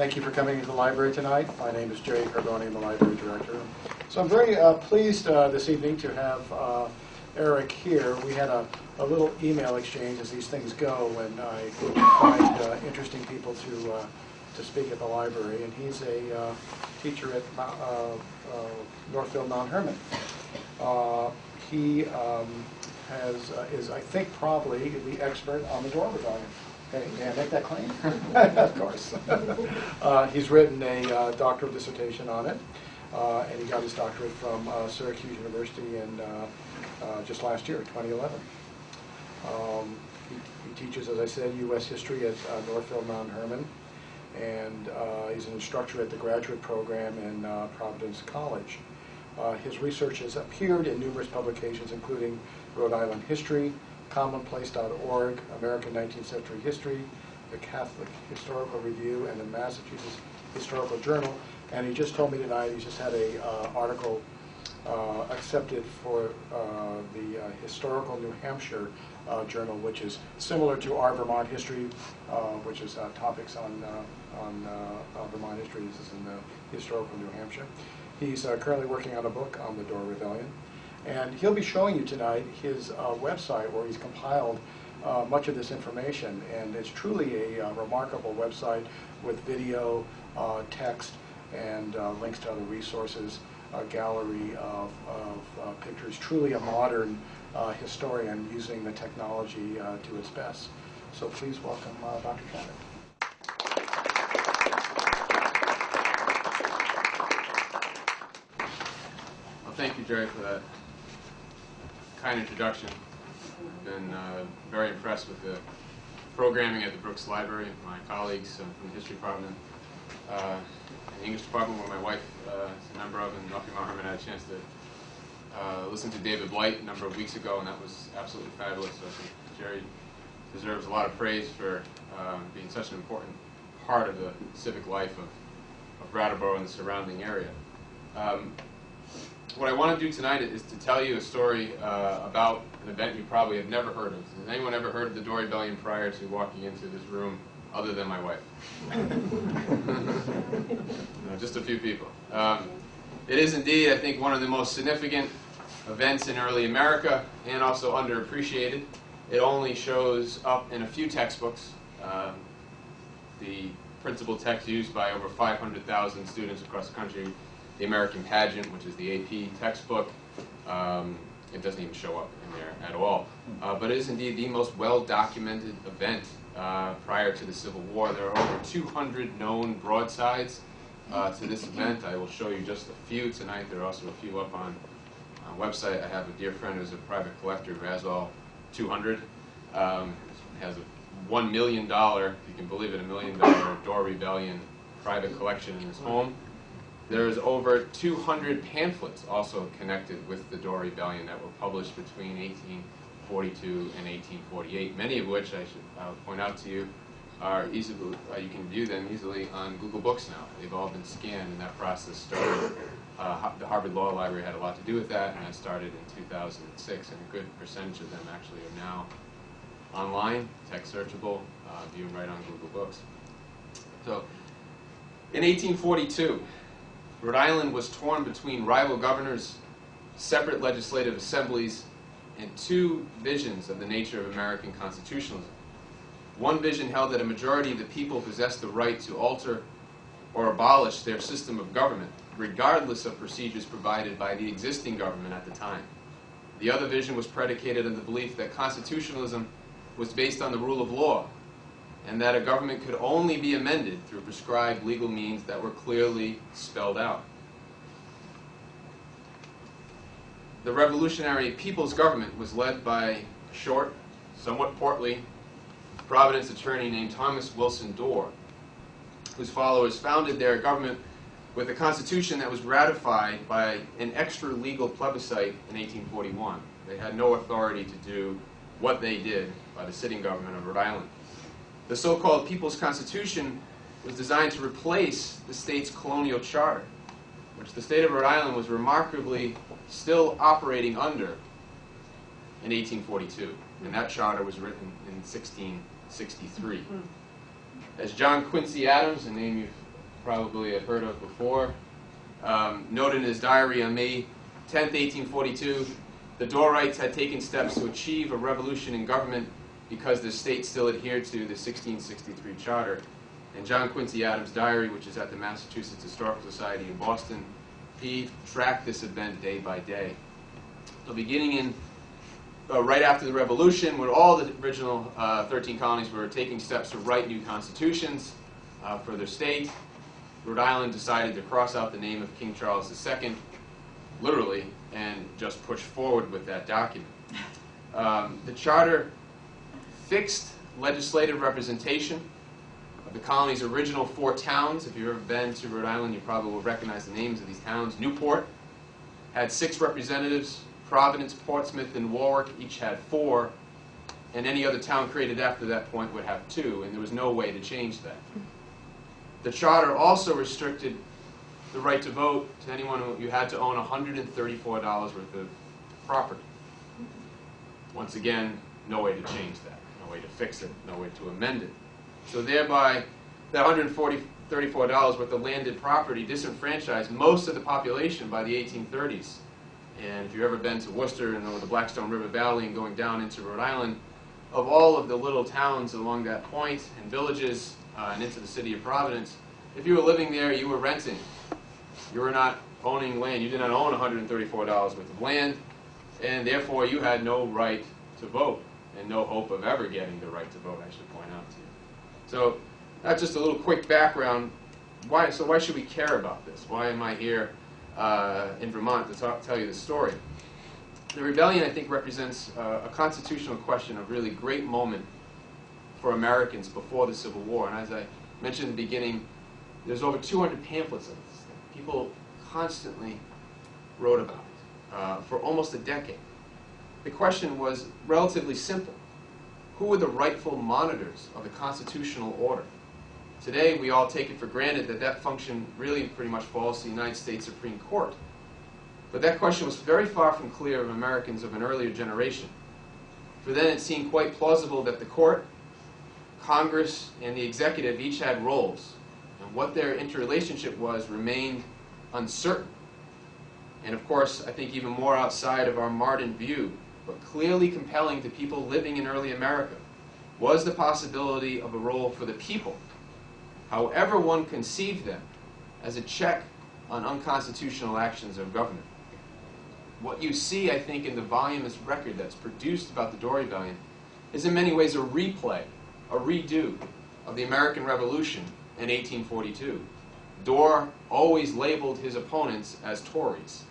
Thank you for coming to the library tonight. My name is Jerry Carboni, I'm the library director. So I'm very pleased this evening to have Erik here. We had a little email exchange, as these things go, when I find interesting people to speak at the library. And he's a teacher at Northfield Mount Hermon. He is, I think, probably the expert on the Door Rebellion. Hey, can I make that claim? Of course. He's written a doctoral dissertation on it, and he got his doctorate from Syracuse University in just last year, 2011. He teaches, as I said, U.S. history at Northfield Mount Hermon, and he's an instructor at the graduate program in Providence College. His research has appeared in numerous publications, including Rhode Island History, Commonplace.org, American 19th Century History, the Catholic Historical Review, and the Massachusetts Historical Journal. And he just told me tonight he's just had an article accepted for the Historical New Hampshire Journal, which is similar to our Vermont History, which is topics on Vermont history. This is in the Historical New Hampshire. He's currently working on a book on the Door Rebellion. And he'll be showing you tonight his website where he's compiled much of this information. And it's truly a remarkable website with video, text, and links to other resources, a gallery of pictures. Truly a modern historian using the technology to its best. So please welcome Dr. Chaput. Well, thank you, Jerry, for that kind introduction. I've been very impressed with the programming at the Brooks Library. My colleagues from the history department, and the English department, where my wife is a member of, and Northfield Mount Hermon, had a chance to listen to David Blight a number of weeks ago, and that was absolutely fabulous. So I think Jerry deserves a lot of praise for being such an important part of the civic life of Brattleboro and the surrounding area. What I want to do tonight is to tell you a story about an event you probably have never heard of. Has anyone ever heard of the Door Rebellion prior to walking into this room, other than my wife? No, just a few people. It is indeed, I think, one of the most significant events in early America, and also underappreciated. It only shows up in a few textbooks. The principal text used by over 500,000 students across the country, the American Pageant, which is the AP textbook, it doesn't even show up in there at all. But it is indeed the most well-documented event prior to the Civil War. There are over 200 known broadsides to this event. I will show you just a few tonight. There are also a few up on a website. I have a dear friend who's a private collector who has all 200. Has a $1 million, if you can believe it, $1 million Door Rebellion private collection in his home. There's over 200 pamphlets also connected with the Door Rebellion that were published between 1842 and 1848, many of which, I'll point out to you, are easily, you can view them easily on Google Books now. They've all been scanned, and that process started. The Harvard Law Library had a lot to do with that, and that started in 2006, and a good percentage of them actually are now online, text searchable, view them right on Google Books. So, in 1842, Rhode Island was torn between rival governors, separate legislative assemblies, and two visions of the nature of American constitutionalism. One vision held that a majority of the people possessed the right to alter or abolish their system of government, regardless of procedures provided by the existing government at the time. The other vision was predicated on the belief that constitutionalism was based on the rule of law, and that a government could only be amended through prescribed legal means that were clearly spelled out. The revolutionary People's Government was led by a short, somewhat portly, Providence attorney named Thomas Wilson Dorr, whose followers founded their government with a constitution that was ratified by an extra-legal plebiscite in 1841. They had no authority to do what they did by the sitting government of Rhode Island. The so-called People's Constitution was designed to replace the state's colonial charter, which the state of Rhode Island was remarkably still operating under in 1842. And that charter was written in 1663. As John Quincy Adams, a name you've probably have heard of before. Noted in his diary on May 10th, 1842, the Dorrites had taken steps to achieve a revolution in government because the state still adhered to the 1663 charter. And John Quincy Adams' diary, which is at the Massachusetts Historical Society in Boston, he tracked this event day by day. So beginning in right after the Revolution, when all the original 13 colonies were taking steps to write new constitutions for their state, Rhode Island decided to cross out the name of King Charles II, literally, and just push forward with that document. The charter fixed legislative representation of the colony's original 4 towns. If you've ever been to Rhode Island, you probably will recognize the names of these towns. Newport had 6 representatives. Providence, Portsmouth, and Warwick each had 4, and any other town created after that point would have 2, and there was no way to change that. The charter also restricted the right to vote to anyone who you had to own $134 worth of property. Once again, no way to change that, no way to fix it, no way to amend it. So thereby, that $134 worth of landed property disenfranchised most of the population by the 1830s. And if you've ever been to Worcester and over the Blackstone River Valley and going down into Rhode Island, of all of the little towns along that point and villages and into the city of Providence, if you were living there, you were renting. You were not owning land. You did not own $134 worth of land, and therefore you had no right to vote and no hope of ever getting the right to vote, I should point out to you. So that's just a little quick background. Why should we care about this? Why am I here in Vermont to tell you this story? The rebellion, I think, represents a constitutional question of really great moment for Americans before the Civil War. And as I mentioned in the beginning, there's over 200 pamphlets of this thing. People constantly wrote about it for almost a decade. The question was relatively simple. Who were the rightful monitors of the constitutional order? Today, we all take it for granted that that function really pretty much falls to the United States Supreme Court. But that question was very far from clear of Americans of an earlier generation. For then, it seemed quite plausible that the court, Congress, and the executive each had roles, and what their interrelationship was remained uncertain. And of course, I think even more outside of our modern view, but clearly compelling to people living in early America, was the possibility of a role for the people, however one conceived them, as a check on unconstitutional actions of government. What you see, I think, in the voluminous record that's produced about the Dorr Rebellion is in many ways a replay, a redo of the American Revolution in 1842. Dorr always labeled his opponents as Tories.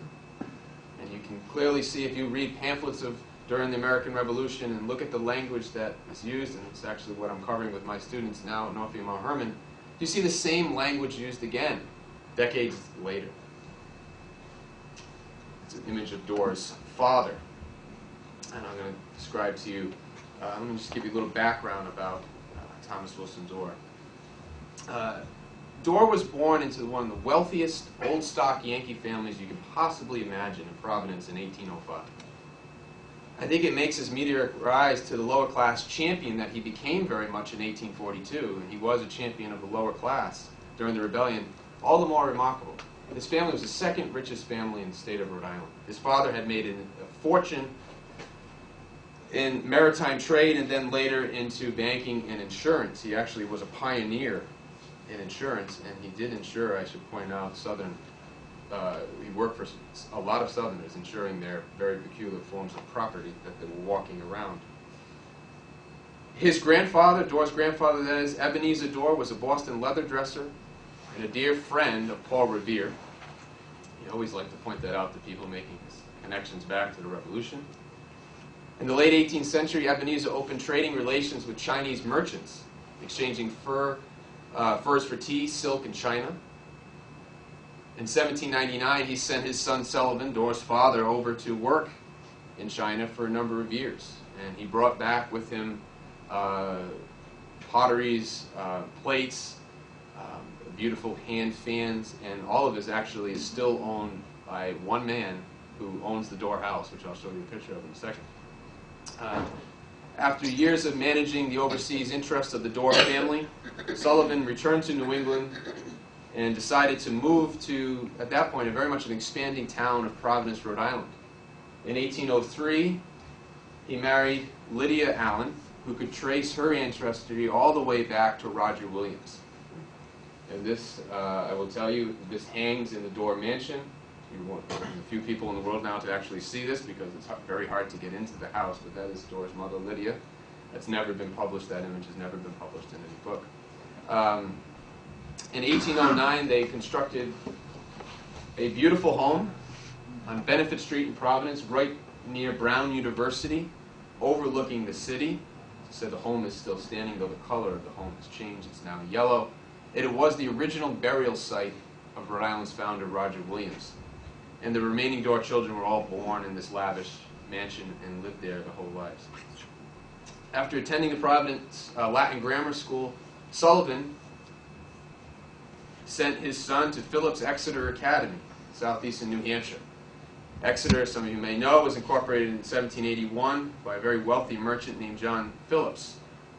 And you can clearly see if you read pamphlets during the American Revolution and look at the language that is used, and it's actually what I'm covering with my students now at Northview Mount Herman, you see the same language used again, decades later. It's an image of Dorr's father. And I'm going to describe to you, I'm going to just give you a little background about Thomas Wilson Dorr. Dorr was born into one of the wealthiest old stock Yankee families you could possibly imagine in Providence in 1805. I think it makes his meteoric rise to the lower class champion that he became very much in 1842, and he was a champion of the lower class during the rebellion, all the more remarkable. His family was the second richest family in the state of Rhode Island. His father had made a fortune in maritime trade and then later into banking and insurance. He actually was a pioneer in insurance, and he did insure, I should point out, Southern. He worked for a lot of Southerners, insuring their very peculiar forms of property that they were walking around. His grandfather, Dorr's grandfather, that is, Ebenezer Dorr, was a Boston leather dresser and a dear friend of Paul Revere. He always liked to point that out to people making his connections back to the Revolution. In the late 18th century, Ebenezer opened trading relations with Chinese merchants, exchanging furs for tea, silk, and china. In 1799, he sent his son Sullivan, Dorr's father, over to work in China for a number of years. And he brought back with him potteries, plates, beautiful hand fans, and all of this actually is still owned by one man who owns the Dorr house, which I'll show you a picture of in a second. After years of managing the overseas interests of the Dorr family, Sullivan returned to New England and decided to move to, at that point, a very much an expanding town of Providence, Rhode Island. In 1803, he married Lydia Allen, who could trace her ancestry all the way back to Roger Williams. And this, I will tell you, this hangs in the Dorr Mansion. There's a few people in the world now to actually see this because it's very hard to get into the house, but that is Dorr's mother, Lydia. That's never been published. That image has never been published in any book. In 1809, they constructed a beautiful home on Benefit Street in Providence, right near Brown University, overlooking the city. So the home is still standing, though the color of the home has changed. It's now yellow. It was the original burial site of Rhode Island's founder, Roger Williams. And the remaining Dorr children were all born in this lavish mansion and lived there their whole lives. After attending the Providence Latin Grammar School, Sullivan sent his son to Phillips Exeter Academy, southeastern New Hampshire. Exeter, some of you may know, was incorporated in 1781 by a very wealthy merchant named John Phillips,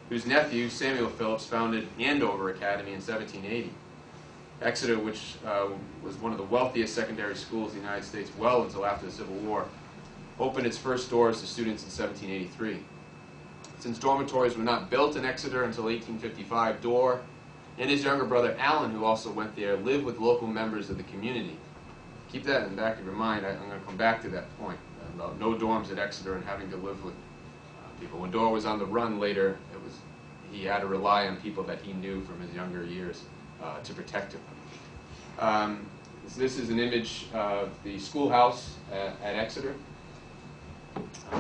whose nephew, Samuel Phillips, founded Andover Academy in 1780. Exeter, which was one of the wealthiest secondary schools in the United States well until after the Civil War, opened its first doors to students in 1783. Since dormitories were not built in Exeter until 1855, Dorr and his younger brother Alan, who also went there, lived with local members of the community. Keep that in the back of your mind. I'm going to come back to that point about no dorms at Exeter and having to live with people. When Dorr was on the run later, he had to rely on people that he knew from his younger years to protect him. This is an image of the schoolhouse at Exeter.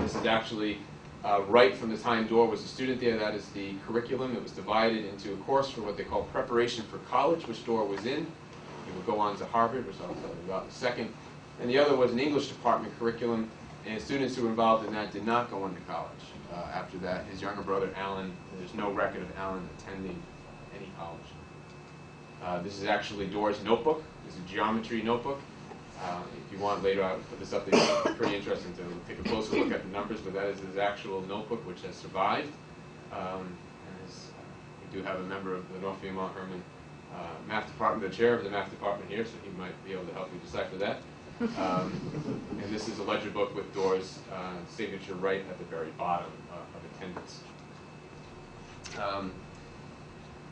This is actually right from the time Dorr was a student there. That is the curriculum. It was divided into a course for what they call preparation for college, which Dorr was in. He would go on to Harvard, which I'll tell you about in a second. And the other was an English department curriculum, and students who were involved in that did not go on to college. After that, his younger brother Alan, there's no record of Alan attending any college. This is actually Dorr's notebook. It's a geometry notebook. If you want later, I'll put this up there. It's pretty interesting to take a closer look at the numbers, but that is his actual notebook, which has survived. We do have a member of the Northfield Mount Herman math department, the chair of the math department here, so he might be able to help you decipher that. And this is a ledger book with Dorr's signature right at the very bottom of attendance.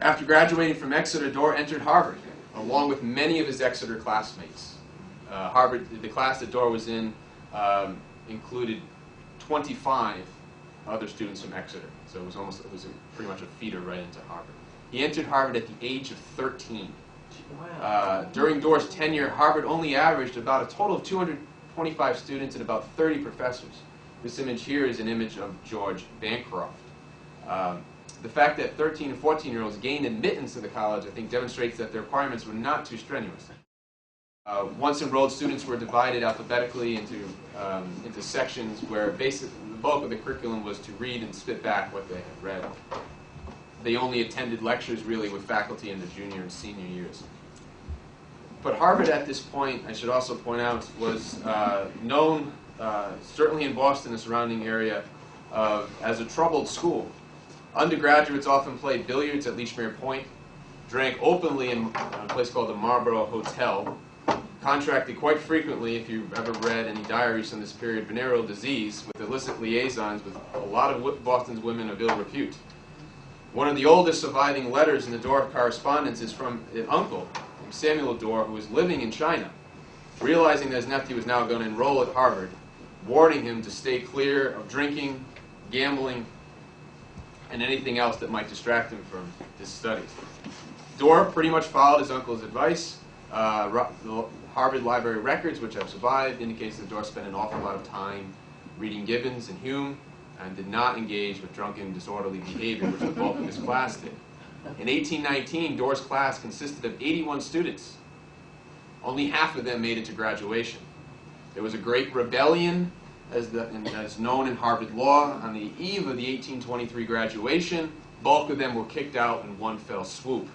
After graduating from Exeter, Dorr entered Harvard, along with many of his Exeter classmates. Harvard, the class that Dorr was in, included 25 other students from Exeter, so it was pretty much a feeder right into Harvard. He entered Harvard at the age of 13. Wow. During Dorr's tenure, Harvard only averaged about a total of 225 students and about 30 professors. This image here is an image of George Bancroft. The fact that 13 and 14-year-olds gained admittance to the college, I think, demonstrates that the requirements were not too strenuous. Once enrolled, students were divided alphabetically into sections where basically the bulk of the curriculum was to read and spit back what they had read. They only attended lectures really with faculty in the junior and senior years. But Harvard at this point, I should also point out, was known, certainly in Boston and the surrounding area, as a troubled school. Undergraduates often played billiards at Leechmere Point, drank openly in a place called the Marlborough Hotel, contracted quite frequently, if you've ever read any diaries from this period, venereal disease with illicit liaisons with a lot of Boston's women of ill repute. One of the oldest surviving letters in the Dorr correspondence is from an uncle, Samuel Dorr, who was living in China, realizing that his nephew was now going to enroll at Harvard, warning him to stay clear of drinking, gambling, and anything else that might distract him from his studies. Dorr pretty much followed his uncle's advice. The Harvard Library records, which have survived, indicates that Dorr spent an awful lot of time reading Gibbons and Hume, and did not engage with drunken, disorderly behavior, which the bulk of his class did. In 1819, Dorr's class consisted of 81 students. Only half of them made it to graduation. There was a great rebellion, as known in Harvard law. On the eve of the 1823 graduation, bulk of them were kicked out in one fell swoop.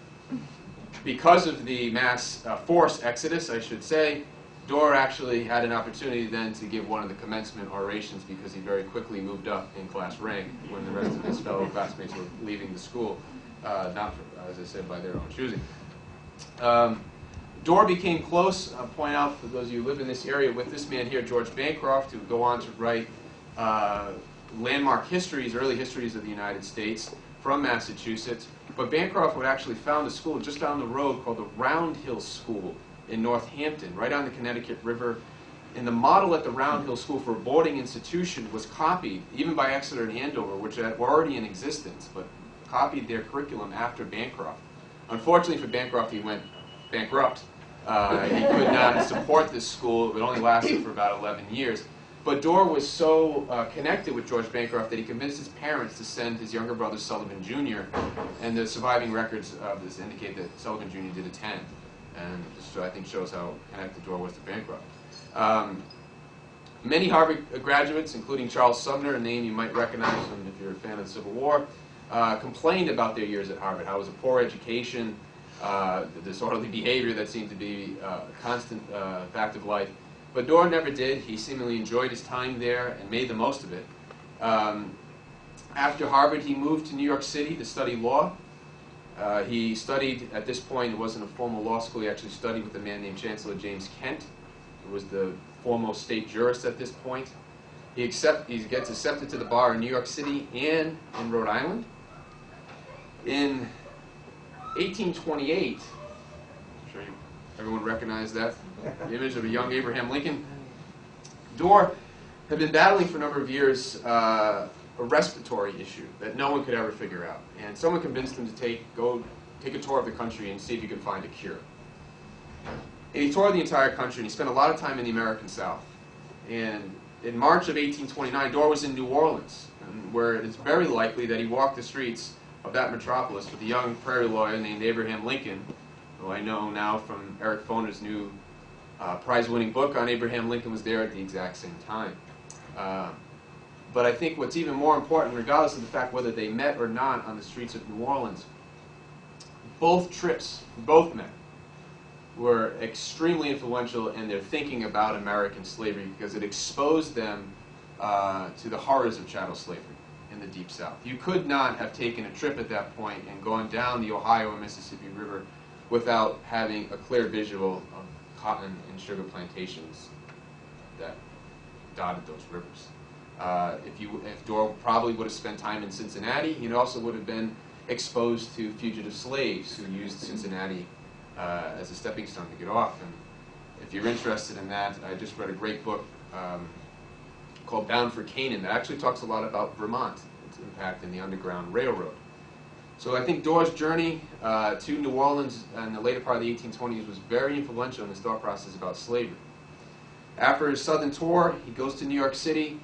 Because of the mass forced exodus, I should say, Dorr actually had an opportunity then to give one of the commencement orations because he very quickly moved up in class rank when the rest of his fellow classmates were leaving the school, not, as I said, by their own choosing. Dorr became close, I'll point out for those of you who live in this area, with this man here, George Bancroft, who would go on to write landmark histories, early histories of the United States from Massachusetts. But Bancroft would actually found a school just down the road called the Round Hill School in Northampton, right on the Connecticut River. And the model at the Round Hill School for a boarding institution was copied, even by Exeter and Andover, which were already in existence, but copied their curriculum after Bancroft. Unfortunately for Bancroft, he went bankrupt. He could not support this school. It only lasted for about 11 years. But Dorr was so connected with George Bancroft that he convinced his parents to send his younger brother Sullivan Jr., and the surviving records of this indicate that Sullivan Jr. did attend. And this, I think, shows how connected Dorr was to Bancroft. Many Harvard graduates, including Charles Sumner, a name you might recognize if you're a fan of the Civil War, complained about their years at Harvard, how it was a poor education, the disorderly behavior that seemed to be a constant fact of life. But Dorr never did. He seemingly enjoyed his time there and made the most of it. After Harvard, he moved to New York City to study law. He studied, at this point, it wasn't a formal law school, he actually studied with a man named Chancellor James Kent, who was the foremost state jurist at this point. He gets accepted to the bar in New York City and in Rhode Island. In 1828, I'm sure everyone recognized that, the image of a young Abraham Lincoln. Dorr had been battling for a number of years a respiratory issue that no one could ever figure out. And someone convinced him to go take a tour of the country and see if he could find a cure. And he toured the entire country, and he spent a lot of time in the American South. And in March of 1829, Dorr was in New Orleans, where it is very likely that he walked the streets of that metropolis with a young prairie lawyer named Abraham Lincoln, who I know now from Eric Foner's new prize-winning book on Abraham Lincoln was there at the exact same time. But I think what's even more important, regardless of the fact whether they met or not on the streets of New Orleans, both men, were extremely influential in their thinking about American slavery because it exposed them to the horrors of chattel slavery in the Deep South. You could not have taken a trip at that point and gone down the Ohio or Mississippi River without having a clear visual of cotton and sugar plantations that dotted those rivers. If Dorr probably would have spent time in Cincinnati, he also would have been exposed to fugitive slaves who used Cincinnati as a stepping stone to get off. And if you're interested in that, I just read a great book called Bound for Canaan that actually talks a lot about Vermont, its impact in the Underground Railroad. So I think Dorr's journey to New Orleans in the later part of the 1820s was very influential in his thought process about slavery. After his southern tour, he goes to New York City.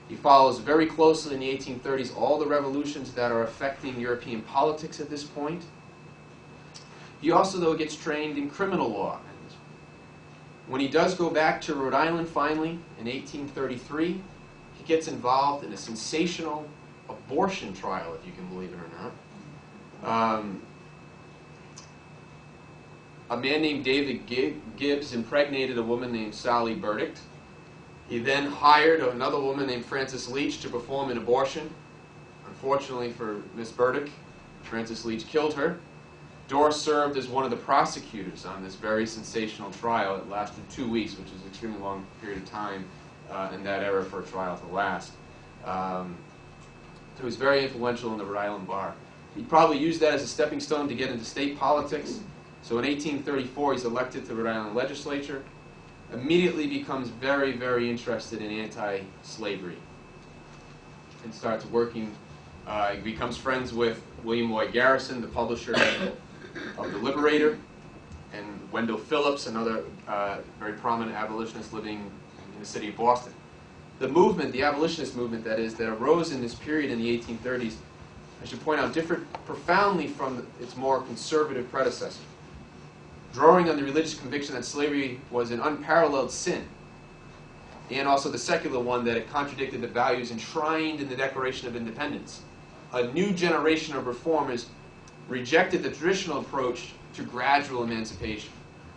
He follows very closely in the 1830s all the revolutions that are affecting European politics at this point. He also, though, gets trained in criminal law. When he does go back to Rhode Island finally in 1833, he gets involved in a sensational abortion trial, if you can believe it or not. A man named David Gibbs impregnated a woman named Sally Burdick. He then hired another woman named Frances Leach to perform an abortion. Unfortunately for Miss Burdick, Frances Leach killed her. Dorr served as one of the prosecutors on this very sensational trial. It lasted 2 weeks, which is an extremely long period of time in that era for a trial to last. So he was very influential in the Rhode Island bar. He probably used that as a stepping stone to get into state politics. So in 1834, he's elected to the Rhode Island legislature. Immediately becomes very, very interested in anti-slavery and starts working. He becomes friends with William Lloyd Garrison, the publisher of The Liberator, and Wendell Phillips, another very prominent abolitionist living in the city of Boston. The movement, the abolitionist movement, that is, that arose in this period in the 1830s, I should point out, differed profoundly from its more conservative predecessor, drawing on the religious conviction that slavery was an unparalleled sin, and also the secular one that it contradicted the values enshrined in the Declaration of Independence. A new generation of reformers rejected the traditional approach to gradual emancipation,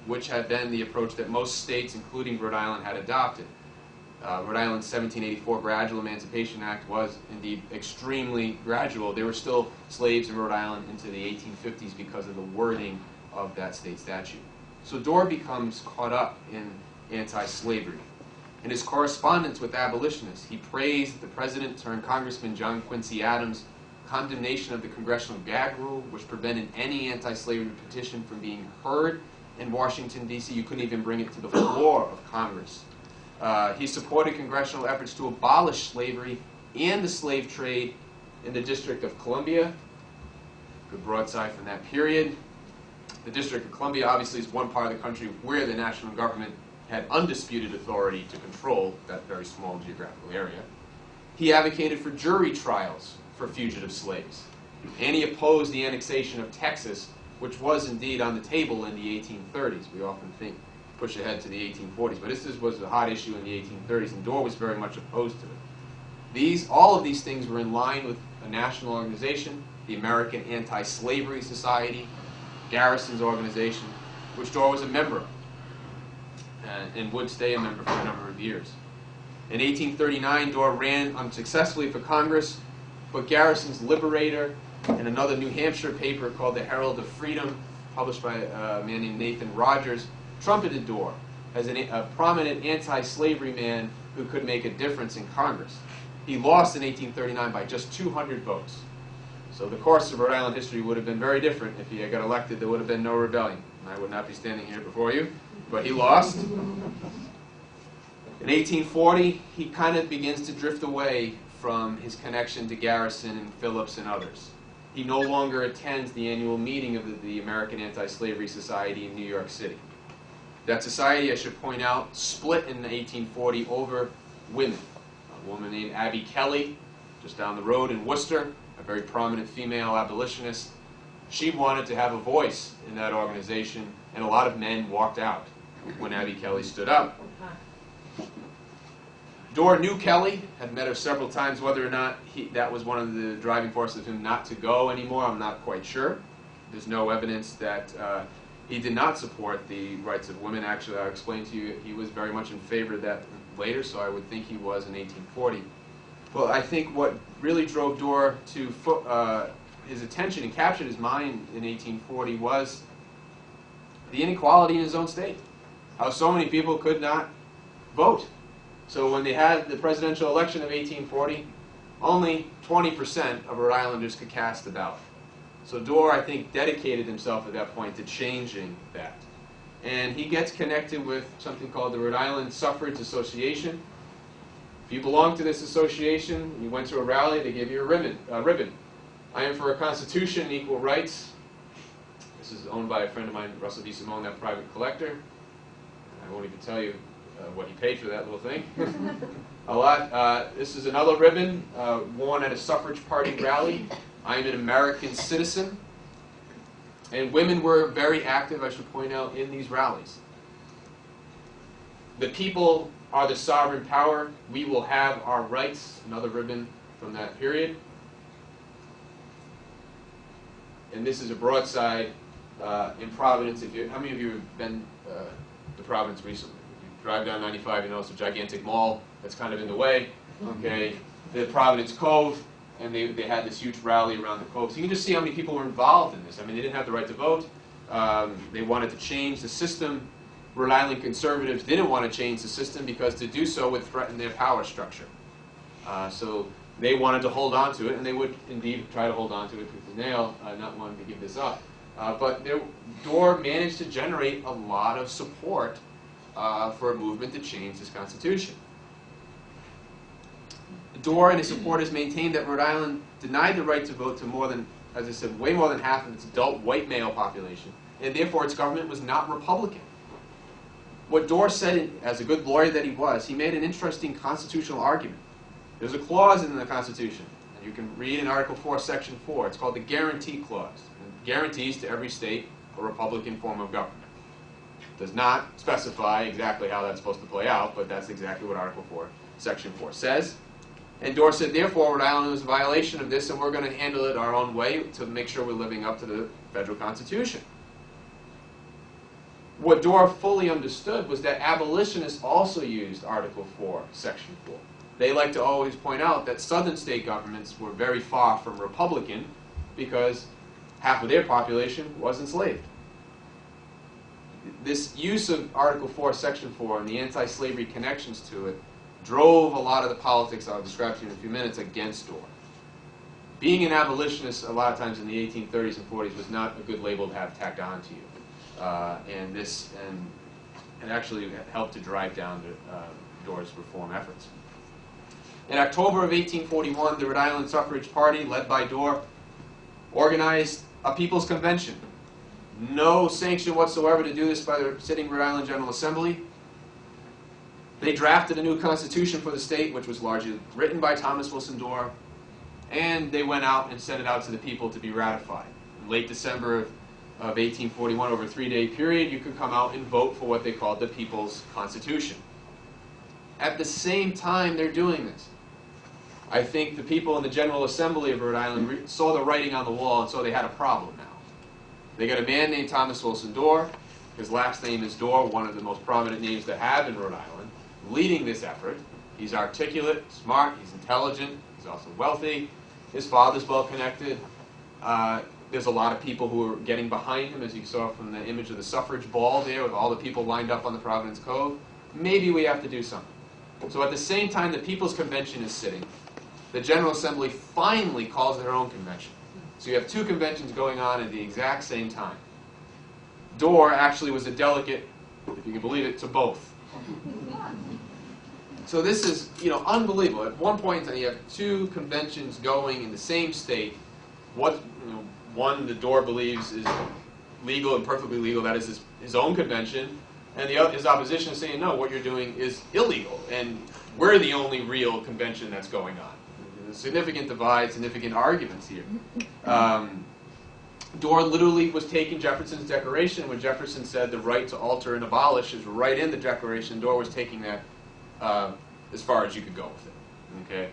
which had been the approach that most states, including Rhode Island, had adopted. Rhode Island's 1784 Gradual Emancipation Act was indeed extremely gradual. There were still slaves in Rhode Island into the 1850s because of the wording of that state statute. So Dorr becomes caught up in anti-slavery. In his correspondence with abolitionists, he praised the President-turned-Congressman John Quincy Adams' condemnation of the Congressional Gag Rule, which prevented any anti-slavery petition from being heard in Washington, D.C. You couldn't even bring it to the floor of Congress. He supported congressional efforts to abolish slavery and the slave trade in the District of Columbia. Good broadside from that period. The District of Columbia obviously is one part of the country where the national government had undisputed authority to control that very small geographical area. He advocated for jury trials for fugitive slaves, and he opposed the annexation of Texas, which was indeed on the table in the 1830s. We often push ahead to the 1840s, but this was a hot issue in the 1830s, and Dorr was very much opposed to it. All of these things were in line with a national organization, the American Anti-Slavery Society, Garrison's organization, which Dorr was a member of, and would stay a member for a number of years. In 1839, Dorr ran unsuccessfully for Congress, but Garrison's Liberator and another New Hampshire paper called the Herald of Freedom, published by a man named Nathan Rogers, trumpeted Dorr as a prominent anti-slavery man who could make a difference in Congress. He lost in 1839 by just 200 votes. So the course of Rhode Island history would have been very different if he had got elected. There would have been no rebellion. I would not be standing here before you, but he lost. In 1840, he kind of begins to drift away from his connection to Garrison and Phillips and others. He no longer attends the annual meeting of the American Anti-Slavery Society in New York City. That society, I should point out, split in 1840 over women. A woman named Abby Kelly, just down the road in Worcester, a very prominent female abolitionist. She wanted to have a voice in that organization, and a lot of men walked out when Abby Kelly stood up. Dorr knew Kelly, had met her several times. Whether or not that was one of the driving forces of him not to go anymore, I'm not quite sure. There's no evidence that he did not support the rights of women. Actually, I'll explain to you, he was very much in favor of that later, so I would think he was in 1840. Well, I think what really drove Dorr to his attention and captured his mind in 1840 was the inequality in his own state. How so many people could not vote. So when they had the presidential election of 1840, only 20% of Rhode Islanders could cast a ballot. So Dorr, I think, dedicated himself at that point to changing that. And he gets connected with something called the Rhode Island Suffrage Association. If you belong to this association, you went to a rally, they give you a ribbon. I am for a constitution and equal rights. This is owned by a friend of mine, Russell D. Simone, that private collector. I won't even tell you what he paid for that little thing. A lot. This is another ribbon worn at a suffrage party rally. I am an American citizen. And women were very active, I should point out, in these rallies. The people are the sovereign power. We will have our rights. Another ribbon from that period. And this is a broadside in Providence. How many of you have been to Providence recently? If you drive down 95, you know it's a gigantic mall that's kind of in the way. Okay, the Providence Cove, and they had this huge rally around the Cove. So you can just see how many people were involved in this. I mean, they didn't have the right to vote. They wanted to change the system. Rhode Island conservatives didn't want to change the system because to do so would threaten their power structure. So they wanted to hold on to it, and they would indeed try to hold on to it with the nail, not wanting to give this up. But Dorr managed to generate a lot of support for a movement to change this Constitution. Dorr and his supporters maintained that Rhode Island denied the right to vote to more than, as I said, way more than half of its adult white male population, and therefore its government was not Republican. What Dorr said, as a good lawyer that he was, he made an interesting constitutional argument. There's a clause in the Constitution, and you can read in Article 4, Section 4. It's called the Guarantee Clause. It guarantees to every state a Republican form of government. It does not specify exactly how that's supposed to play out, but that's exactly what Article 4, Section 4 says. And Dorr said, therefore, Rhode Island was a violation of this, and we're going to handle it our own way to make sure we're living up to the federal Constitution. What Dorr fully understood was that abolitionists also used Article 4, Section 4. They like to always point out that southern state governments were very far from Republican because half of their population was enslaved. this use of Article 4, Section 4, and the anti-slavery connections to it drove a lot of the politics I'll describe to you in a few minutes against Dorr. Being an abolitionist a lot of times in the 1830s and 40s was not a good label to have tacked on to you. And it actually helped to drive down Dorr's reform efforts. In October of 1841, the Rhode Island Suffrage Party, led by Dorr, organized a People's Convention. No sanction whatsoever to do this by the sitting Rhode Island General Assembly. They drafted a new constitution for the state, which was largely written by Thomas Wilson Dorr, and they went out and sent it out to the people to be ratified. In late December of 1841, over a 3-day period, you could come out and vote for what they called the People's Constitution. At the same time they're doing this, I think the people in the General Assembly of Rhode Island saw the writing on the wall, and so they had a problem now. They got a man named Thomas Wilson Dorr. His last name is Dorr, one of the most prominent names to have in Rhode Island, leading this effort. He's articulate, smart, he's intelligent, he's also wealthy. His father's well-connected. There's a lot of people who are getting behind him, as you saw from the image of the suffrage ball there, with all the people lined up on the Providence Cove. Maybe we have to do something. So at the same time the People's Convention is sitting, the General Assembly finally calls their own convention. So you have two conventions going on at the exact same time. Dorr actually was a delegate, if you can believe it, to both. So this is, unbelievable. At one point in time, you have two conventions going in the same state. One the Dorr believes is legal and perfectly legal, that is his own convention, and his opposition is saying, no, what you're doing is illegal, and we're the only real convention that's going on. There's a significant divide, significant arguments here. Dorr literally was taking Jefferson's Declaration. When Jefferson said the right to alter and abolish is right in the Declaration, Dorr was taking that as far as you could go with it. Okay.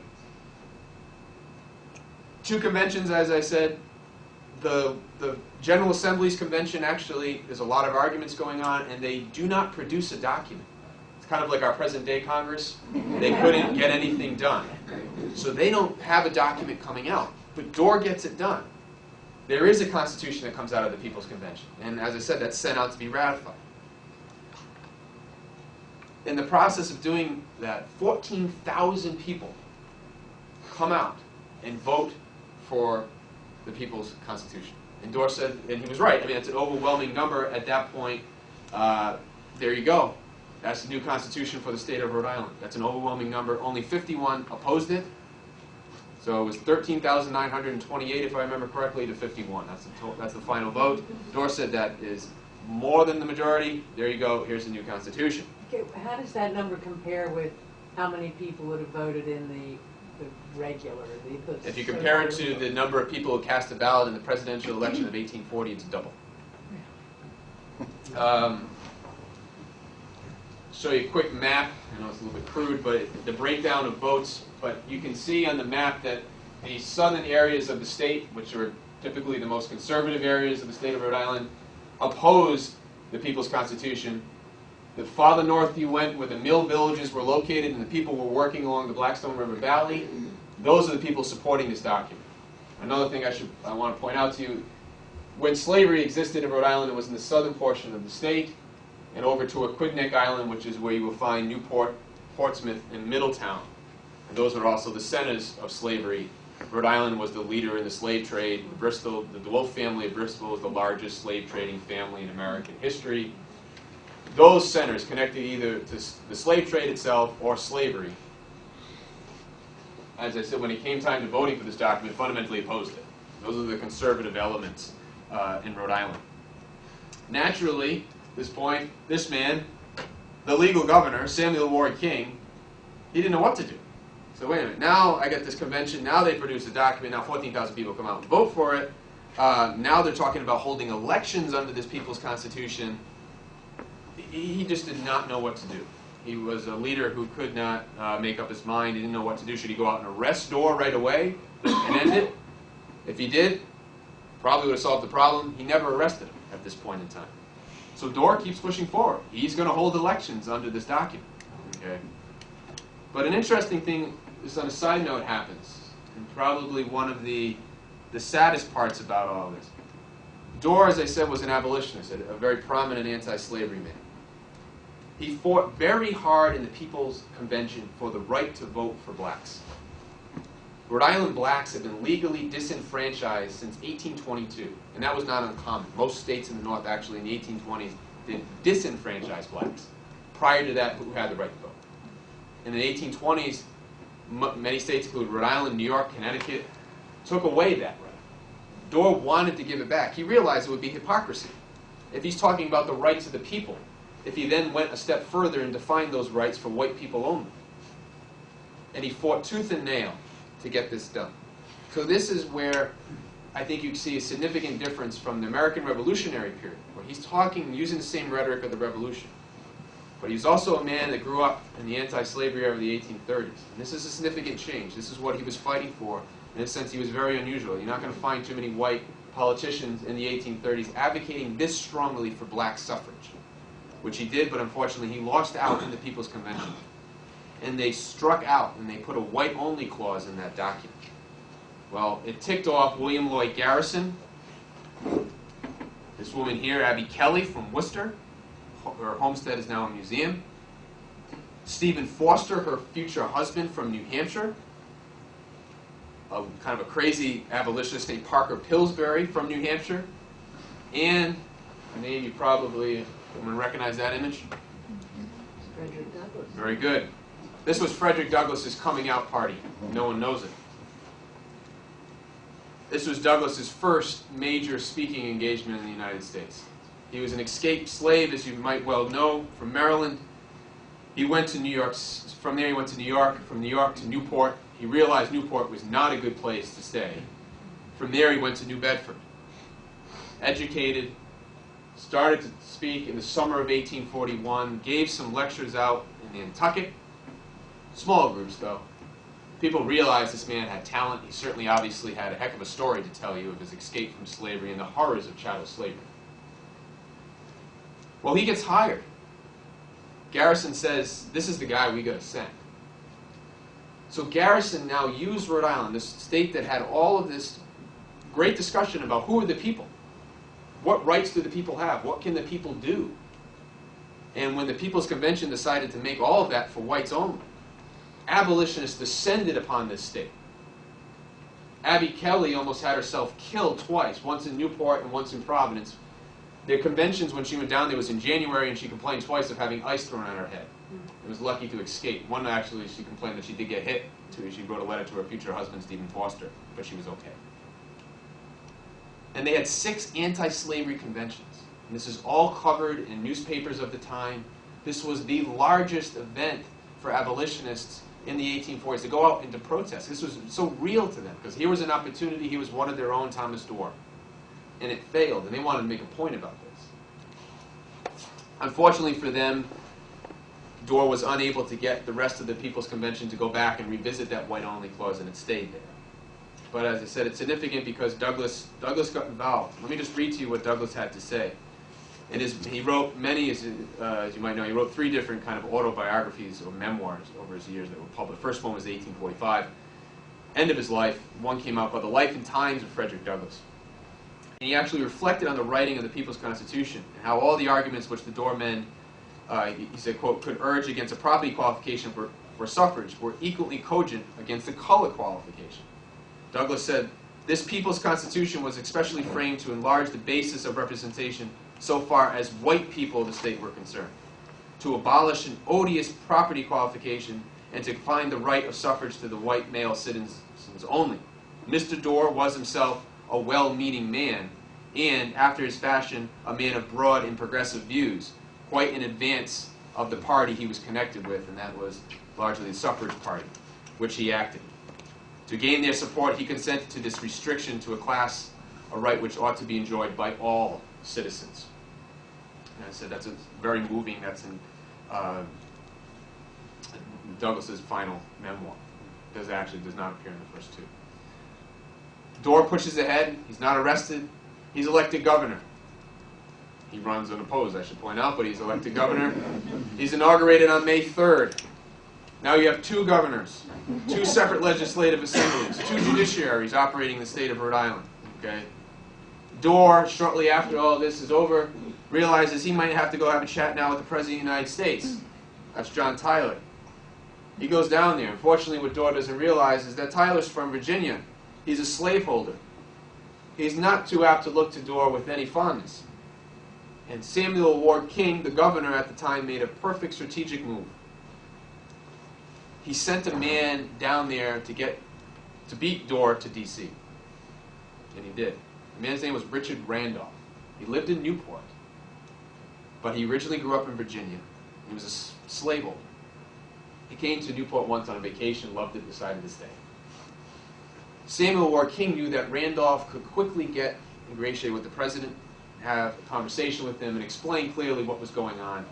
Two conventions, as I said. The General Assembly's convention, actually, there's a lot of arguments going on, and they do not produce a document. It's kind of like our present-day Congress. They couldn't get anything done. So they don't have a document coming out. But Dorr gets it done. There is a constitution that comes out of the People's Convention. And as I said, that's sent out to be ratified. In the process of doing that, 14,000 people come out and vote for the People's Constitution. And Dorr said, and he was right, it's an overwhelming number at that point. There you go. That's the new Constitution for the state of Rhode Island. That's an overwhelming number. Only 51 opposed it. So it was 13,928, if I remember correctly, to 51. That's the final vote. Dorr said that is more than the majority. There you go. Here's the new Constitution. Okay, how does that number compare with how many people would have voted in the regular? If you compare it to the number of people who cast a ballot in the presidential election of 1840, it's double. Show you a quick map. I know it's a little bit crude, but the breakdown of votes. But you can see on the map that the southern areas of the state, which are typically the most conservative areas of the state of Rhode Island, opposed the People's Constitution. The farther north you went, where the mill villages were located and the people were working along the Blackstone River Valley, those are the people supporting this document. Another thing I want to point out to you, when slavery existed in Rhode Island, it was in the southern portion of the state, and over to Aquidneck Island, which is where you will find Newport, Portsmouth, and Middletown. And those are also the centers of slavery. Rhode Island was the leader in the slave trade. Bristol, the DeWolf family of Bristol was the largest slave trading family in American history. Those centers connected either to the slave trade itself or slavery, as I said, when it came time to voting for this document, fundamentally opposed it. Those are the conservative elements in Rhode Island. Naturally, at this point, this man, the legal governor, Samuel Ward King, he didn't know what to do. So wait a minute, now I get this convention, now they produce a document, now 14,000 people come out and vote for it. Now they're talking about holding elections under this People's Constitution. He just did not know what to do. He was a leader who could not make up his mind. He didn't know what to do. Should he go out and arrest Dorr right away and end it? If he did, probably would have solved the problem. He never arrested him at this point in time. So Dorr keeps pushing forward. He's going to hold elections under this document. Okay? But an interesting thing, just on a side note, happens, and probably one of the saddest parts about all this. Dorr, as I said, was an abolitionist, a very prominent anti-slavery man. He fought very hard in the People's Convention for the right to vote for blacks. Rhode Island blacks have been legally disenfranchised since 1822, and that was not uncommon. Most states in the North, actually, in the 1820s, did disenfranchise blacks. Prior to that, who had the right to vote. In the 1820s, many states, including Rhode Island, New York, Connecticut, took away that right. Dorr wanted to give it back. He realized it would be hypocrisy. If he's talking about the rights of the people, if he then went a step further and defined those rights for white people only. And he fought tooth and nail to get this done. So this is where I think you see a significant difference from the American Revolutionary period, where he's talking, using the same rhetoric of the Revolution. But he's also a man that grew up in the anti-slavery era of the 1830s. And this is a significant change. This is what he was fighting for. In a sense, he was very unusual. You're not going to find too many white politicians in the 1830s advocating this strongly for black suffrage, which he did, but unfortunately he lost out in the People's Convention. And they struck out, and they put a white-only clause in that document. Well, it ticked off William Lloyd Garrison, this woman here, Abby Kelly from Worcester. Her homestead is now a museum. Stephen Foster, her future husband from New Hampshire. Kind of a crazy abolitionist named Parker Pillsbury from New Hampshire. And a name you probably recognize that image? Frederick Douglass. Very good. This was Frederick Douglass's coming out party. No one knows it. This was Douglass's first major speaking engagement in the United States. He was an escaped slave, as you might well know, from Maryland. He went to New York. From there he went to New York. From New York to Newport. He realized Newport was not a good place to stay. From there he went to New Bedford. Educated, started to speak in the summer of 1841, gave some lectures out in Nantucket. Small groups, though. People realized this man had talent. He certainly obviously had a heck of a story to tell you of his escape from slavery and the horrors of chattel slavery. Well, he gets hired. Garrison says, this is the guy we got to send. So Garrison now used Rhode Island, this state that had all of this great discussion about who are the people. What rights do the people have? What can the people do? And when the People's Convention decided to make all of that for whites only, abolitionists descended upon this state. Abby Kelly almost had herself killed twice, once in Newport and once in Providence. Their conventions, when she went down there, was in January, and she complained twice of having ice thrown on her head. It was lucky to escape. One, actually, she complained that she did get hit. She wrote a letter to her future husband, Stephen Foster, but she was okay. And they had 6 anti-slavery conventions. And this is all covered in newspapers of the time. This was the largest event for abolitionists in the 1840s to go out and to protest. This was so real to them, because here was an opportunity. He was one of their own, Thomas Dorr. And it failed, and they wanted to make a point about this. Unfortunately for them, Dorr was unable to get the rest of the People's Convention to go back and revisit that white-only clause, and it stayed there. But as I said, it's significant because Douglass got involved. Let me just read to you what Douglass had to say. He wrote many, as you might know, he wrote 3 different kind of autobiographies or memoirs over his years that were published. The first one was 1845, end of his life. One came out called The Life and Times of Frederick Douglass. And he actually reflected on the writing of the People's Constitution and how all the arguments which the Dorr men, he said, quote, could urge against a property qualification for suffrage were equally cogent against the color qualification. Douglass said, this People's Constitution was especially framed to enlarge the basis of representation so far as white people of the state were concerned, to abolish an odious property qualification, and to find the right of suffrage to the white male citizens only. Mr. Dorr was himself a well-meaning man, and, after his fashion, a man of broad and progressive views, quite in advance of the party he was connected with, and that was largely the suffrage party, which he acted. To gain their support, he consented to this restriction to a class, a right which ought to be enjoyed by all citizens. And I said that's very moving. That's in Douglass's final memoir. It actually does not appear in the first 2. Dorr pushes ahead. He's not arrested. He's elected governor. He runs unopposed, I should point out, but he's elected governor. He's inaugurated on May 3rd. Now you have 2 governors, 2 separate legislative assemblies, 2 judiciaries operating the state of Rhode Island. Okay? Dorr, shortly after all this is over, realizes he might have to go have a chat now with the President of the United States. That's John Tyler. He goes down there. Unfortunately, what Dorr doesn't realize is that Tyler's from Virginia. He's a slaveholder. He's not too apt to look to Dorr with any fondness. And Samuel Ward King, the governor at the time, made a perfect strategic move. He sent a man down there to beat Dorr to D.C. And he did. The man's name was Richard Randolph. He lived in Newport, but he originally grew up in Virginia. He was a slaveholder. He came to Newport once on a vacation, loved it, decided to stay. Samuel Ward King knew that Randolph could quickly get ingratiated with the president, have a conversation with him, and explain clearly what was going on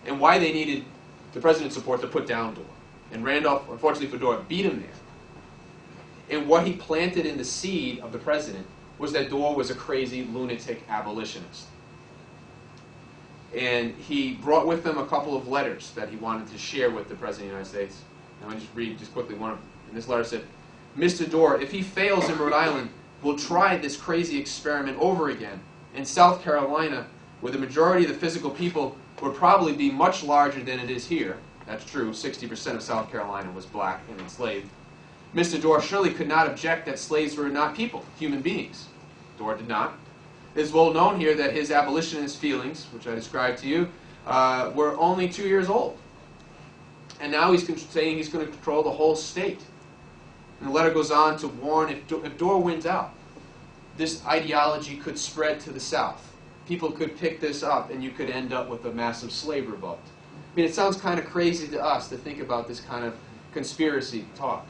and why they needed the president's support to put down Dorr. And Randolph, unfortunately for Dorr, beat him there. And what he planted in the seed of the president was that Dorr was a crazy, lunatic abolitionist. And he brought with him a couple of letters that he wanted to share with the President of the United States. And I'll just read just quickly one of them. And this letter said, "Mr. Dorr, if he fails in Rhode Island, we'll try this crazy experiment over again. In South Carolina, where the majority of the physical people would probably be much larger than it is here." That's true, 60% of South Carolina was black and enslaved. "Mr. Dorr surely could not object that slaves were not people, human beings." Dorr did not. It is well known here that his abolitionist feelings, which I described to you, were only 2 years old. And now he's saying he's going to control the whole state. And the letter goes on to warn if Dorr wins out, this ideology could spread to the South. People could pick this up and you could end up with a massive slave revolt. I mean, it sounds kind of crazy to us to think about this kind of conspiracy talk.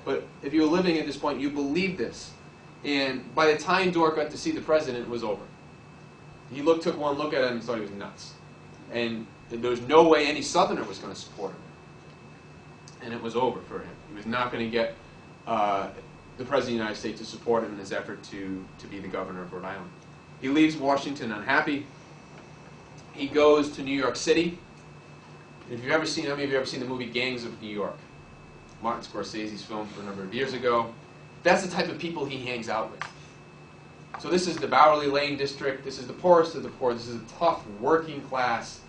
But if you were living at this point, you believed this. And by the time Dorr got to see the president, it was over. He took one look at him and thought he was nuts. And there was no way any Southerner was going to support him. And it was over for him. He was not going to get the President of the United States to support him in his effort to be the governor of Rhode Island. He leaves Washington unhappy. He goes to New York City. If you've ever seen, how many of you have ever seen the movie Gangs of New York? Martin Scorsese's film from a number of years ago. That's the type of people he hangs out with. So this is the Bowerly Lane district. This is the poorest of the poor. This is a tough working class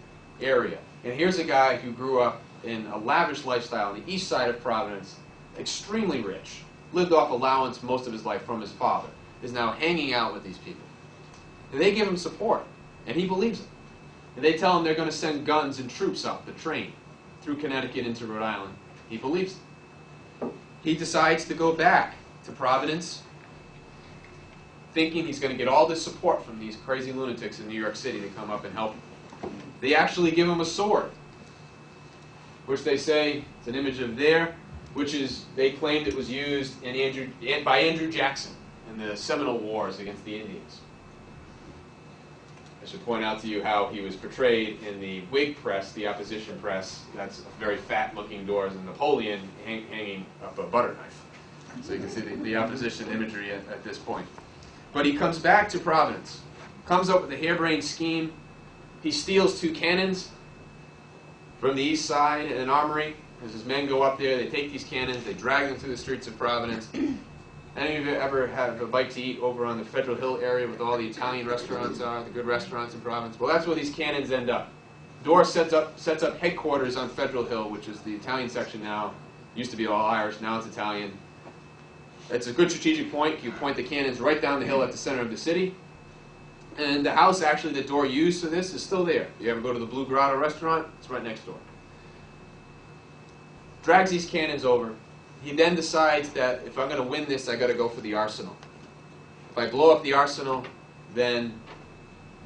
area. And here's a guy who grew up in a lavish lifestyle on the east side of Providence, extremely rich, lived off allowance most of his life from his father, is now hanging out with these people. And they give him support, and he believes it. And they tell him they're going to send guns and troops up the train through Connecticut into Rhode Island. He believes it. He decides to go back to Providence, thinking he's going to get all this support from these crazy lunatics in New York City to come up and help him. They actually give him a sword, which they say is an image of there, which is, they claimed it was used by Andrew Jackson in the Seminole Wars against the Indians. I should point out to you how he was portrayed in the Whig press, the opposition press. That's very fat-looking doors, and Napoleon hanging up a butter knife. So you can see the opposition imagery at this point. But he comes back to Providence, comes up with a harebrained scheme. He steals 2 cannons from the east side in an armory. As his men go up there, they take these cannons, they drag them through the streets of Providence. Any of you ever have a bite to eat over on the Federal Hill area with all the Italian restaurants are, the good restaurants in Providence? Well, that's where these cannons end up. Dorr sets up headquarters on Federal Hill, which is the Italian section now. Used to be all Irish, now it's Italian. It's a good strategic point. You point the cannons right down the hill at the center of the city. And the house actually that Dorr used for this is still there. You ever go to the Blue Grotto restaurant? It's right next door. Drags these cannons over. He then decides that if I'm going to win this, I got to go for the arsenal. If I blow up the arsenal, then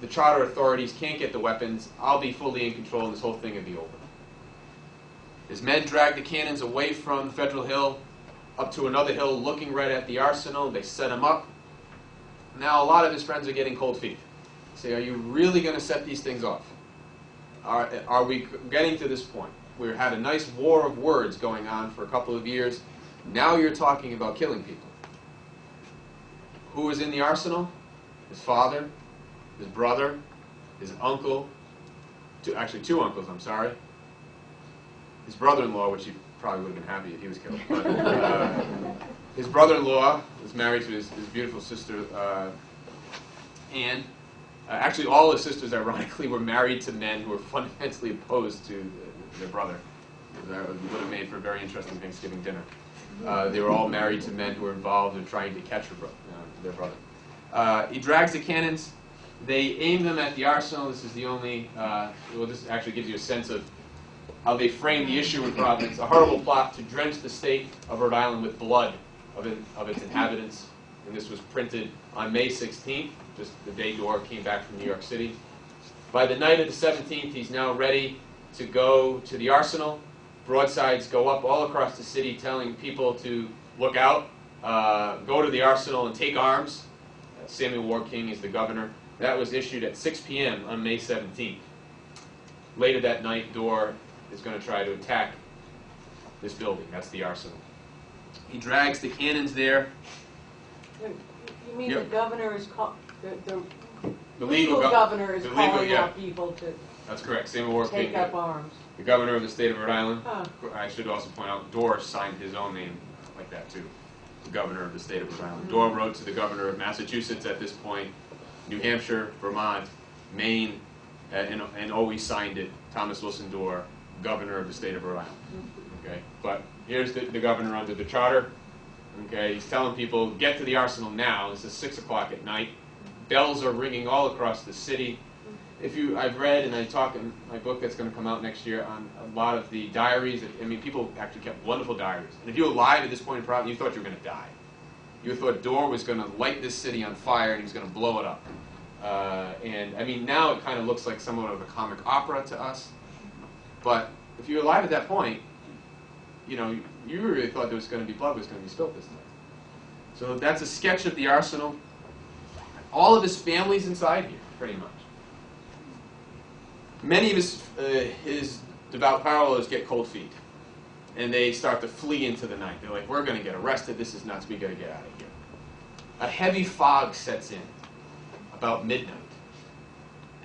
the charter authorities can't get the weapons. I'll be fully in control, and this whole thing will be over. His men drag the cannons away from Federal Hill up to another hill, looking right at the arsenal. They set him up. Now a lot of his friends are getting cold feet. Say, are you really going to set these things off? Are we getting to this point? We've had a nice war of words going on for a couple of years. Now you're talking about killing people. Who was in the arsenal? His father, his brother, his uncle, 2 uncles, I'm sorry. His brother-in-law, which he probably would have been happy if he was killed. But, his brother-in-law was married to his beautiful sister, Anne. Actually, all his sisters, ironically, were married to men who were fundamentally opposed to their brother. That would have made for a very interesting Thanksgiving dinner. They were all married to men who were involved in trying to catch their brother. He drags the cannons. They aim them at the arsenal. This is the only, well, this actually gives you a sense of how they frame the issue in Providence. A horrible plot to drench the state of Rhode Island with blood of its inhabitants. And this was printed on May 16th, just the day Dorr came back from New York City. By the night of the 17th, he's now ready to go to the arsenal. Broadsides go up all across the city telling people to look out, go to the arsenal and take arms. Samuel Ward King is the governor. That was issued at 6 p.m. on May 17th. Later that night, Dorr is going to try to attack this building. That's the arsenal. He drags the cannons there. You mean Yep. the governor is The legal governor is calling yeah. out people to That's correct. Samuel Ward King, take up arms? the governor of the state of Rhode Island. Huh. I should also point out, Dorr signed his own name like that too. The governor of the state of Rhode Island. Dorr wrote to the governor of Massachusetts at this point, New Hampshire, Vermont, Maine, and always signed it, Thomas Wilson Dorr, governor of the state of Rhode Island. Okay, but here's the governor under the charter. Okay, he's telling people, get to the arsenal now. This is 6 o'clock at night. Bells are ringing all across the city. I've read and I talk in my book that's going to come out next year on a lot of the diaries. I mean, people actually kept wonderful diaries. And if you were alive at this point in Providence, you thought you were going to die. You thought Dorr was going to light this city on fire and he was going to blow it up. And I mean, now it kind of looks like somewhat of a comic opera to us. But if you were alive at that point, you know, you really thought there was going to be blood was going to be spilled this time. So that's a sketch of the arsenal. All of his family's inside here, pretty much. Many of his devout followers get cold feet, and they start to flee into the night. They're like, we're going to get arrested. This is nuts. We got to get out of here. A heavy fog sets in about midnight,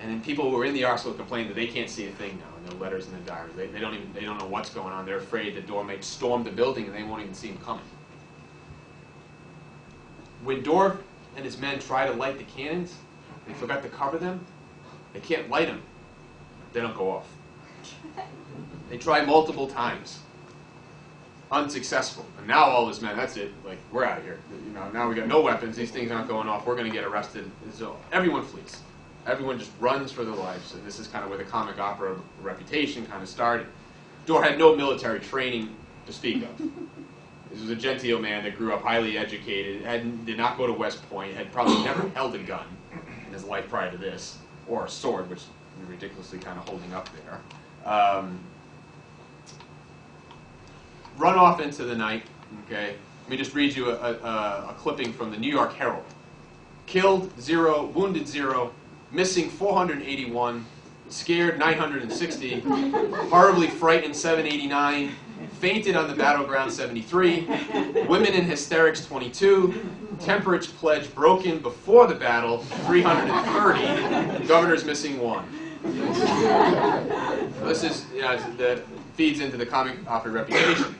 and then people who are in the arsenal complain that they can't see a thing now in their letters and their diaries. They don't know what's going on. They're afraid that Dorr might storm the building, and they won't even see him coming. When Dorr and his men try to light the cannons, they forgot to cover them. They can't light them. They don't go off. They try multiple times. Unsuccessful. And now all his men, that's it. Like, we're out of here. You know, now we got no weapons. These things aren't going off. We're going to get arrested. So everyone flees. Everyone just runs for their lives. And this is kind of where the comic opera reputation kind of started. Dorr had no military training to speak of. This was a genteel man that grew up highly educated, did not go to West Point, had probably never held a gun in his life prior to this, or a sword, which is ridiculously kind of holding up there. Run off into the night, okay? Let me just read you a clipping from the New York Herald. Killed 0, wounded 0, missing 481, scared 960, horribly frightened 789, fainted on the battleground 73, women in hysterics 22, temperance pledge broken before the battle 330, governors missing 1. This is, you know, that feeds into the comic opera reputation.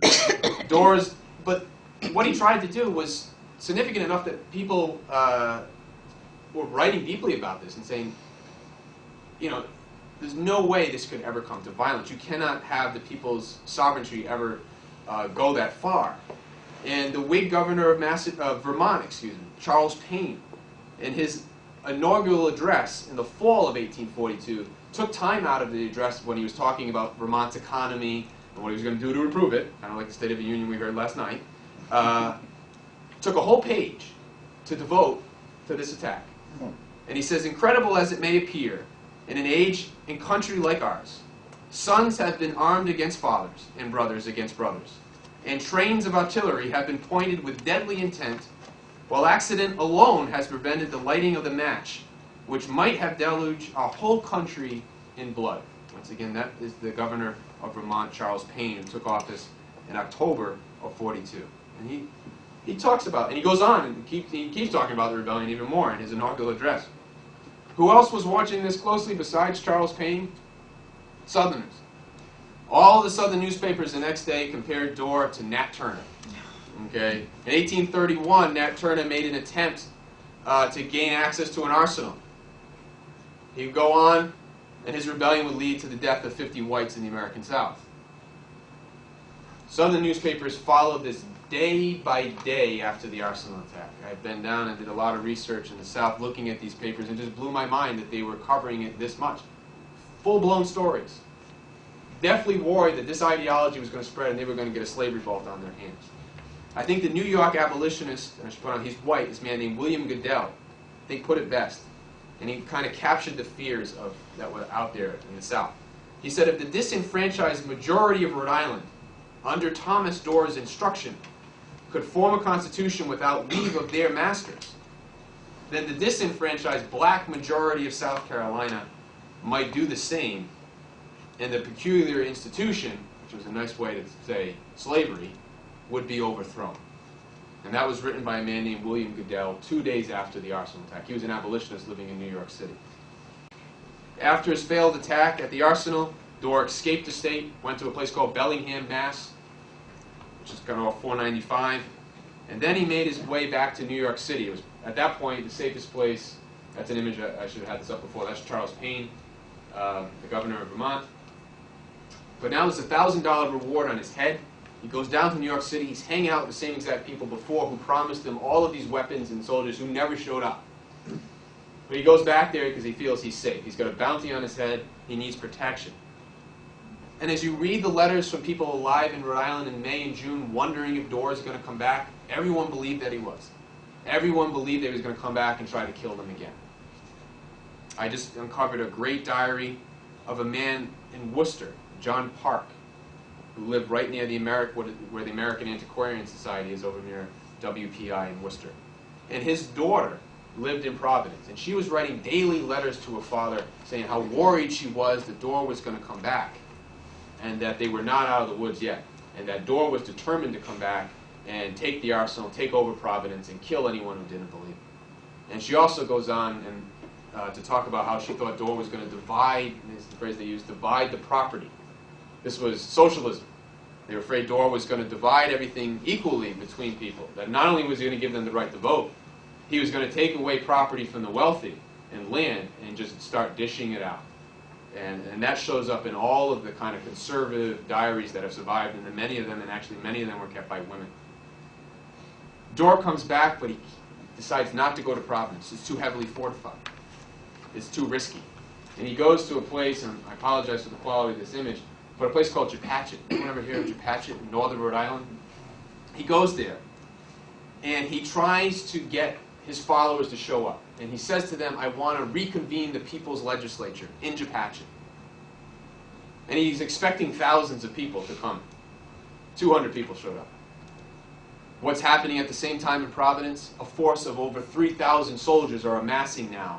Dorr's, but what he tried to do was significant enough that people were writing deeply about this and saying, you know, there's no way this could ever come to violence. You cannot have the people's sovereignty ever go that far. And the Whig governor of Vermont, Charles Payne, in his inaugural address in the fall of 1842, took time out of the address when he was talking about Vermont's economy and what he was going to do to improve it, kind of like the State of the Union we heard last night, took a whole page to devote to this attack. And he says, incredible as it may appear, in an age and country like ours, sons have been armed against fathers and brothers against brothers, and trains of artillery have been pointed with deadly intent, while accident alone has prevented the lighting of the match, which might have deluged our whole country in blood. Once again, that is the governor of Vermont, Charles Payne, who took office in October of 42. And he talks about, and he goes on, and he keeps talking about the rebellion even more in his inaugural address. Who else was watching this closely besides Charles Payne? Southerners. All the Southern newspapers the next day compared Dorr to Nat Turner. Okay? In 1831, Nat Turner made an attempt to gain access to an arsenal. He would go on, and his rebellion would lead to the death of 50 whites in the American South. Southern newspapers followed this day by day after the arsenal attack. I've been down and did a lot of research in the South looking at these papers, and it just blew my mind that they were covering it this much. Full-blown stories. Definitely worried that this ideology was going to spread and they were going to get a slave revolt on their hands. I think the New York abolitionist, and I should put on, he's white, this man named William Goodell, I think put it best. And he kind of captured the fears that were out there in the South. He said, if the disenfranchised majority of Rhode Island, under Thomas Dore's instruction, could form a constitution without leave of their masters, then the disenfranchised black majority of South Carolina might do the same, and the peculiar institution, which was a nice way to say slavery, would be overthrown. And that was written by a man named William Goodell 2 days after the arsenal attack. He was an abolitionist living in New York City. After his failed attack at the arsenal, Dore escaped the state, went to a place called Bellingham, Mass., which is kind of off 495, and then he made his way back to New York City. It was, at that point, the safest place. That's an image, I should have had this up before. That's Charles Payne, the governor of Vermont. But now there's a $1,000 reward on his head. He goes down to New York City. He's hanging out with the same exact people before who promised him all of these weapons and soldiers who never showed up. But he goes back there because he feels he's safe. He's got a bounty on his head. He needs protection. And as you read the letters from people alive in Rhode Island in May and June wondering if Dore is going to come back, everyone believed that he was. Everyone believed that he was going to come back and try to kill them again. I just uncovered a great diary of a man in Worcester, John Park, who lived right near the where the American Antiquarian Society is over near WPI in Worcester. And his daughter lived in Providence, and she was writing daily letters to her father saying how worried she was that Dore was going to come back, and that they were not out of the woods yet, and that Dore was determined to come back and take the arsenal, take over Providence, and kill anyone who didn't believe it. And she also goes on to talk about how she thought Dore was going to divide, this is the phrase they used, divide the property. This was socialism. They were afraid Dore was going to divide everything equally between people, that not only was he going to give them the right to vote, he was going to take away property from the wealthy and land and just start dishing it out. And that shows up in all of the kind of conservative diaries that have survived, and many of them, and actually many of them were kept by women. Dore comes back, but he decides not to go to Providence. It's too heavily fortified. It's too risky. And he goes to a place, and I apologize for the quality of this image, but a place called Chaput. Anyone ever hear of Chaput in northern Rhode Island? He goes there, and he tries to get his followers to show up. And he says to them, I want to reconvene the people's legislature in Chaput. And he's expecting thousands of people to come. 200 people showed up. What's happening at the same time in Providence? A force of over 3,000 soldiers are amassing now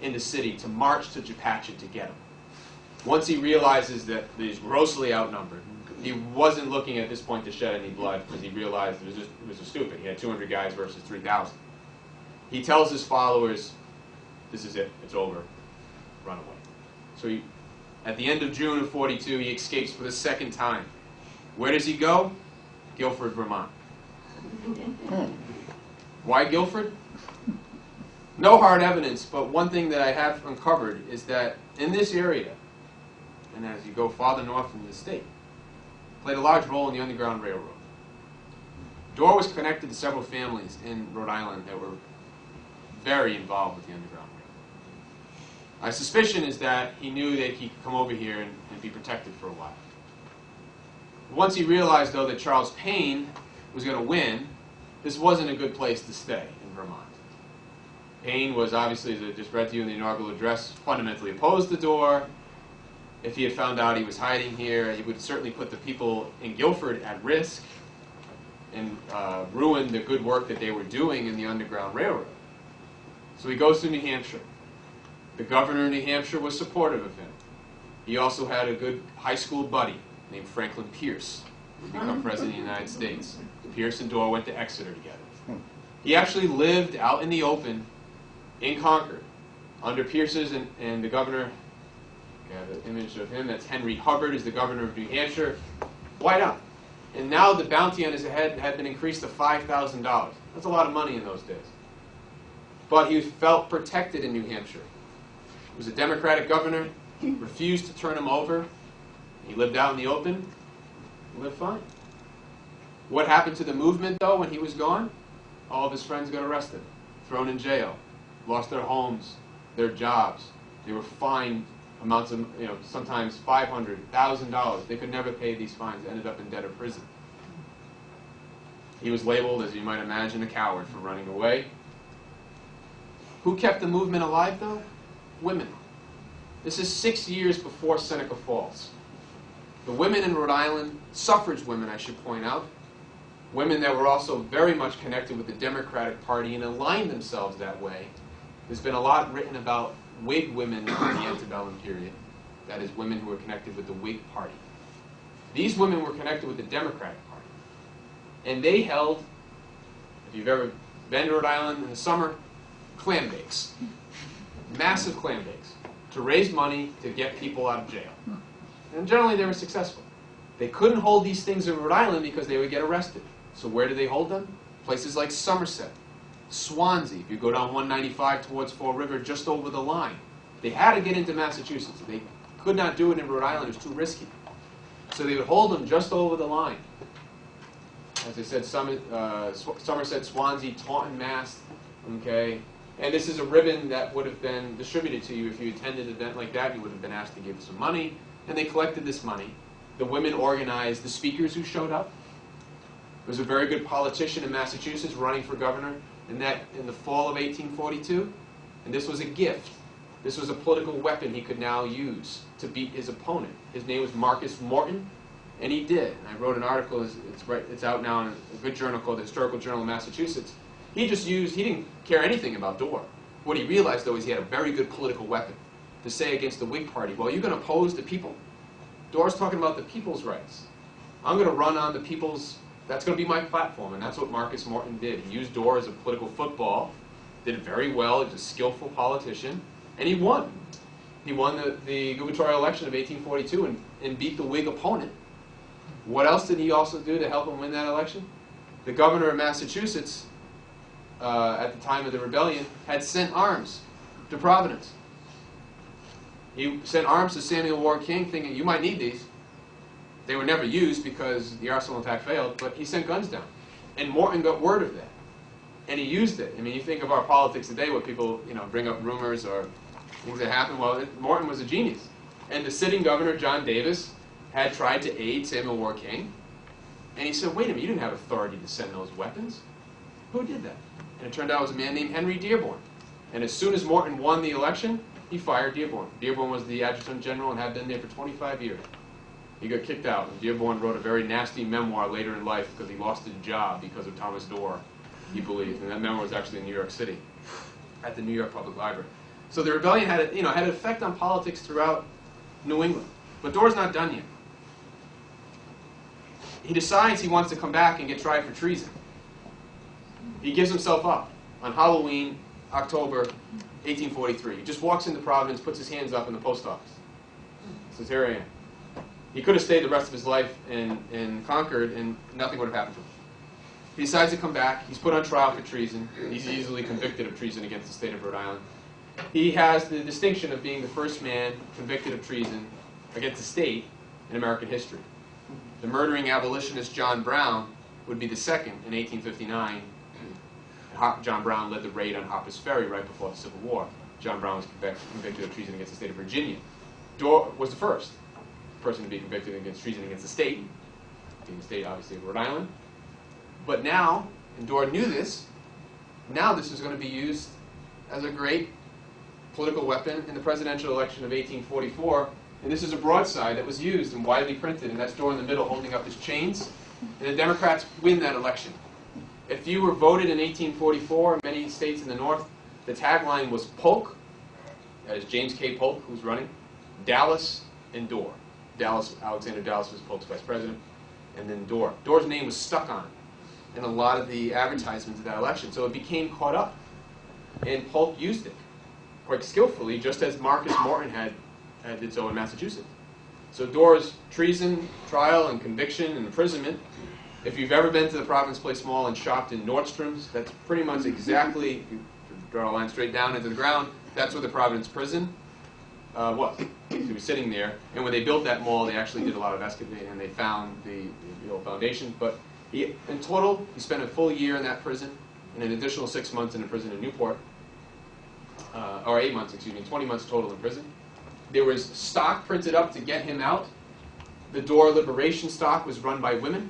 in the city to march to Chaput to get him. Once he realizes that he's grossly outnumbered, he wasn't looking at this point to shed any blood because he realized it was just stupid. He had 200 guys versus 3,000. He tells his followers, this is it, it's over, run away. So at the end of June of 42, he escapes for the second time. Where does he go? Guilford, Vermont. Why Guilford? No hard evidence, but one thing that I have uncovered is that in this area, and as you go farther north in the state, played a large role in the Underground Railroad. Dore was connected to several families in Rhode Island that were very involved with the Underground Railroad. My suspicion is that he knew that he could come over here and be protected for a while. Once he realized, though, that Charles Payne was going to win, this wasn't a good place to stay in Vermont. Payne was obviously, as I just read to you in the inaugural address, fundamentally opposed to Dore. If he had found out he was hiding here, he would certainly put the people in Guilford at risk and ruin the good work that they were doing in the Underground Railroad. So he goes to New Hampshire. The governor of New Hampshire was supportive of him. He also had a good high school buddy named Franklin Pierce, who would become president of the United States. Pierce and Dore went to Exeter together. He actually lived out in the open in Concord under Pierce's and the governor. I have an image of him. That's Henry Hubbard, is the governor of New Hampshire. White out. And now the bounty on his head had been increased to $5,000. That's a lot of money in those days. but he felt protected in New Hampshire. He was a Democratic governor, refused to turn him over. He lived out in the open, lived fine. What happened to the movement, though, when he was gone? All of his friends got arrested, thrown in jail, lost their homes, their jobs. They were fined amounts of, sometimes $500, $1,000. They could never pay these fines. They ended up in debt or prison. He was labeled, as you might imagine, a coward for running away. Who kept the movement alive, though? Women. This is 6 years before Seneca Falls. The women in Rhode Island, suffrage women, I should point out, women that were also very much connected with the Democratic Party and aligned themselves that way. There's been a lot written about Whig women in the antebellum period. That is, women who were connected with the Whig Party. These women were connected with the Democratic Party. And they held, if you've ever been to Rhode Island in the summer, clam bakes. Massive clam bakes to raise money to get people out of jail. And generally they were successful. They couldn't hold these things in Rhode Island because they would get arrested. So where did they hold them? Places like Somerset, Swansea. If you go down 195 towards Fall River, just over the line. They had to get into Massachusetts. They could not do it in Rhode Island. It was too risky. So they would hold them just over the line. As I said, Somerset, Swansea, Taunton, Mass. Okay? And this is a ribbon that would have been distributed to you if you attended an event like that. You would have been asked to give some money. And they collected this money. The women organized the speakers who showed up. There was a very good politician in Massachusetts running for governor in the fall of 1842. And this was a gift. This was a political weapon he could now use to beat his opponent. His name was Marcus Morton, and he did. And I wrote an article, it's out now in a good journal called the Historical Journal of Massachusetts. He didn't care anything about Dorr. What he realized, though, is he had a very good political weapon to say against the Whig Party, well, you're going to oppose the people. Dorr's talking about the people's rights. I'm going to run on the people's, that's going to be my platform, and that's what Marcus Morton did. He used Dorr as a political football, did it very well, he was a skillful politician, and he won. He won the gubernatorial election of 1842 and beat the Whig opponent. What else did he also do to help him win that election? The governor of Massachusetts, at the time of the rebellion, had sent arms to Providence. He sent arms to Samuel Ward King thinking, you might need these. They were never used because the arsenal attack failed, but he sent guns down. And Morton got word of that. And he used it. I mean, you think of our politics today where people, bring up rumors or things that happen. Well, Morton was a genius. And the sitting governor, John Davis, had tried to aid Samuel Ward King. And he said, wait a minute, you didn't have authority to send those weapons. Who did that? And it turned out it was a man named Henry Dearborn. And as soon as Morton won the election, he fired Dearborn. Dearborn was the adjutant general and had been there for 25 years. He got kicked out, and Dearborn wrote a very nasty memoir later in life because he lost his job because of Thomas Dorr, he believed. And that memoir was actually in New York City, at the New York Public Library. So the rebellion had an effect on politics throughout New England. But Dorr's not done yet. He decides he wants to come back and get tried for treason. He gives himself up on Halloween, October 1843. He just walks into Providence, puts his hands up in the post office. Says, here I am. He could have stayed the rest of his life in Concord and nothing would have happened to him. He decides to come back. He's put on trial for treason. He's easily convicted of treason against the state of Rhode Island. He has the distinction of being the first man convicted of treason against the state in American history. The murdering abolitionist John Brown would be the second in 1859. John Brown led the raid on Harper's Ferry right before the Civil War. John Brown was convicted of treason against the state of Virginia. Dorr was the first person to be convicted against treason against the state, being the state, obviously, of Rhode Island. But now, and Dorr knew this, now this is going to be used as a great political weapon in the presidential election of 1844. And this is a broadside that was used and widely printed, and that's Dorr in the middle holding up his chains. And the Democrats win that election. If you were voted in 1844 in many states in the North, the tagline was Polk, that is James K. Polk, who's running, Dallas, and Dorr. Alexander Dallas was Polk's vice president, and then Dorr. Dorr's name was stuck on in a lot of the advertisements of that election, so it became caught up. And Polk used it quite skillfully, just as Marcus Morton had did so in Massachusetts. So Dorr's treason, trial, and conviction and imprisonment. If you've ever been to the Providence Place Mall and shopped in Nordstrom's, that's pretty much exactly, draw a line straight down into the ground. That's where the Providence prison was. He was sitting there, and when they built that mall, they actually did a lot of excavating, and they found the old foundations. But in total, he spent a full year in that prison, and an additional 6 months in a prison in Newport, or 8 months, excuse me, 20 months total in prison. There was stock printed up to get him out. The Dorr Liberation stock was run by women.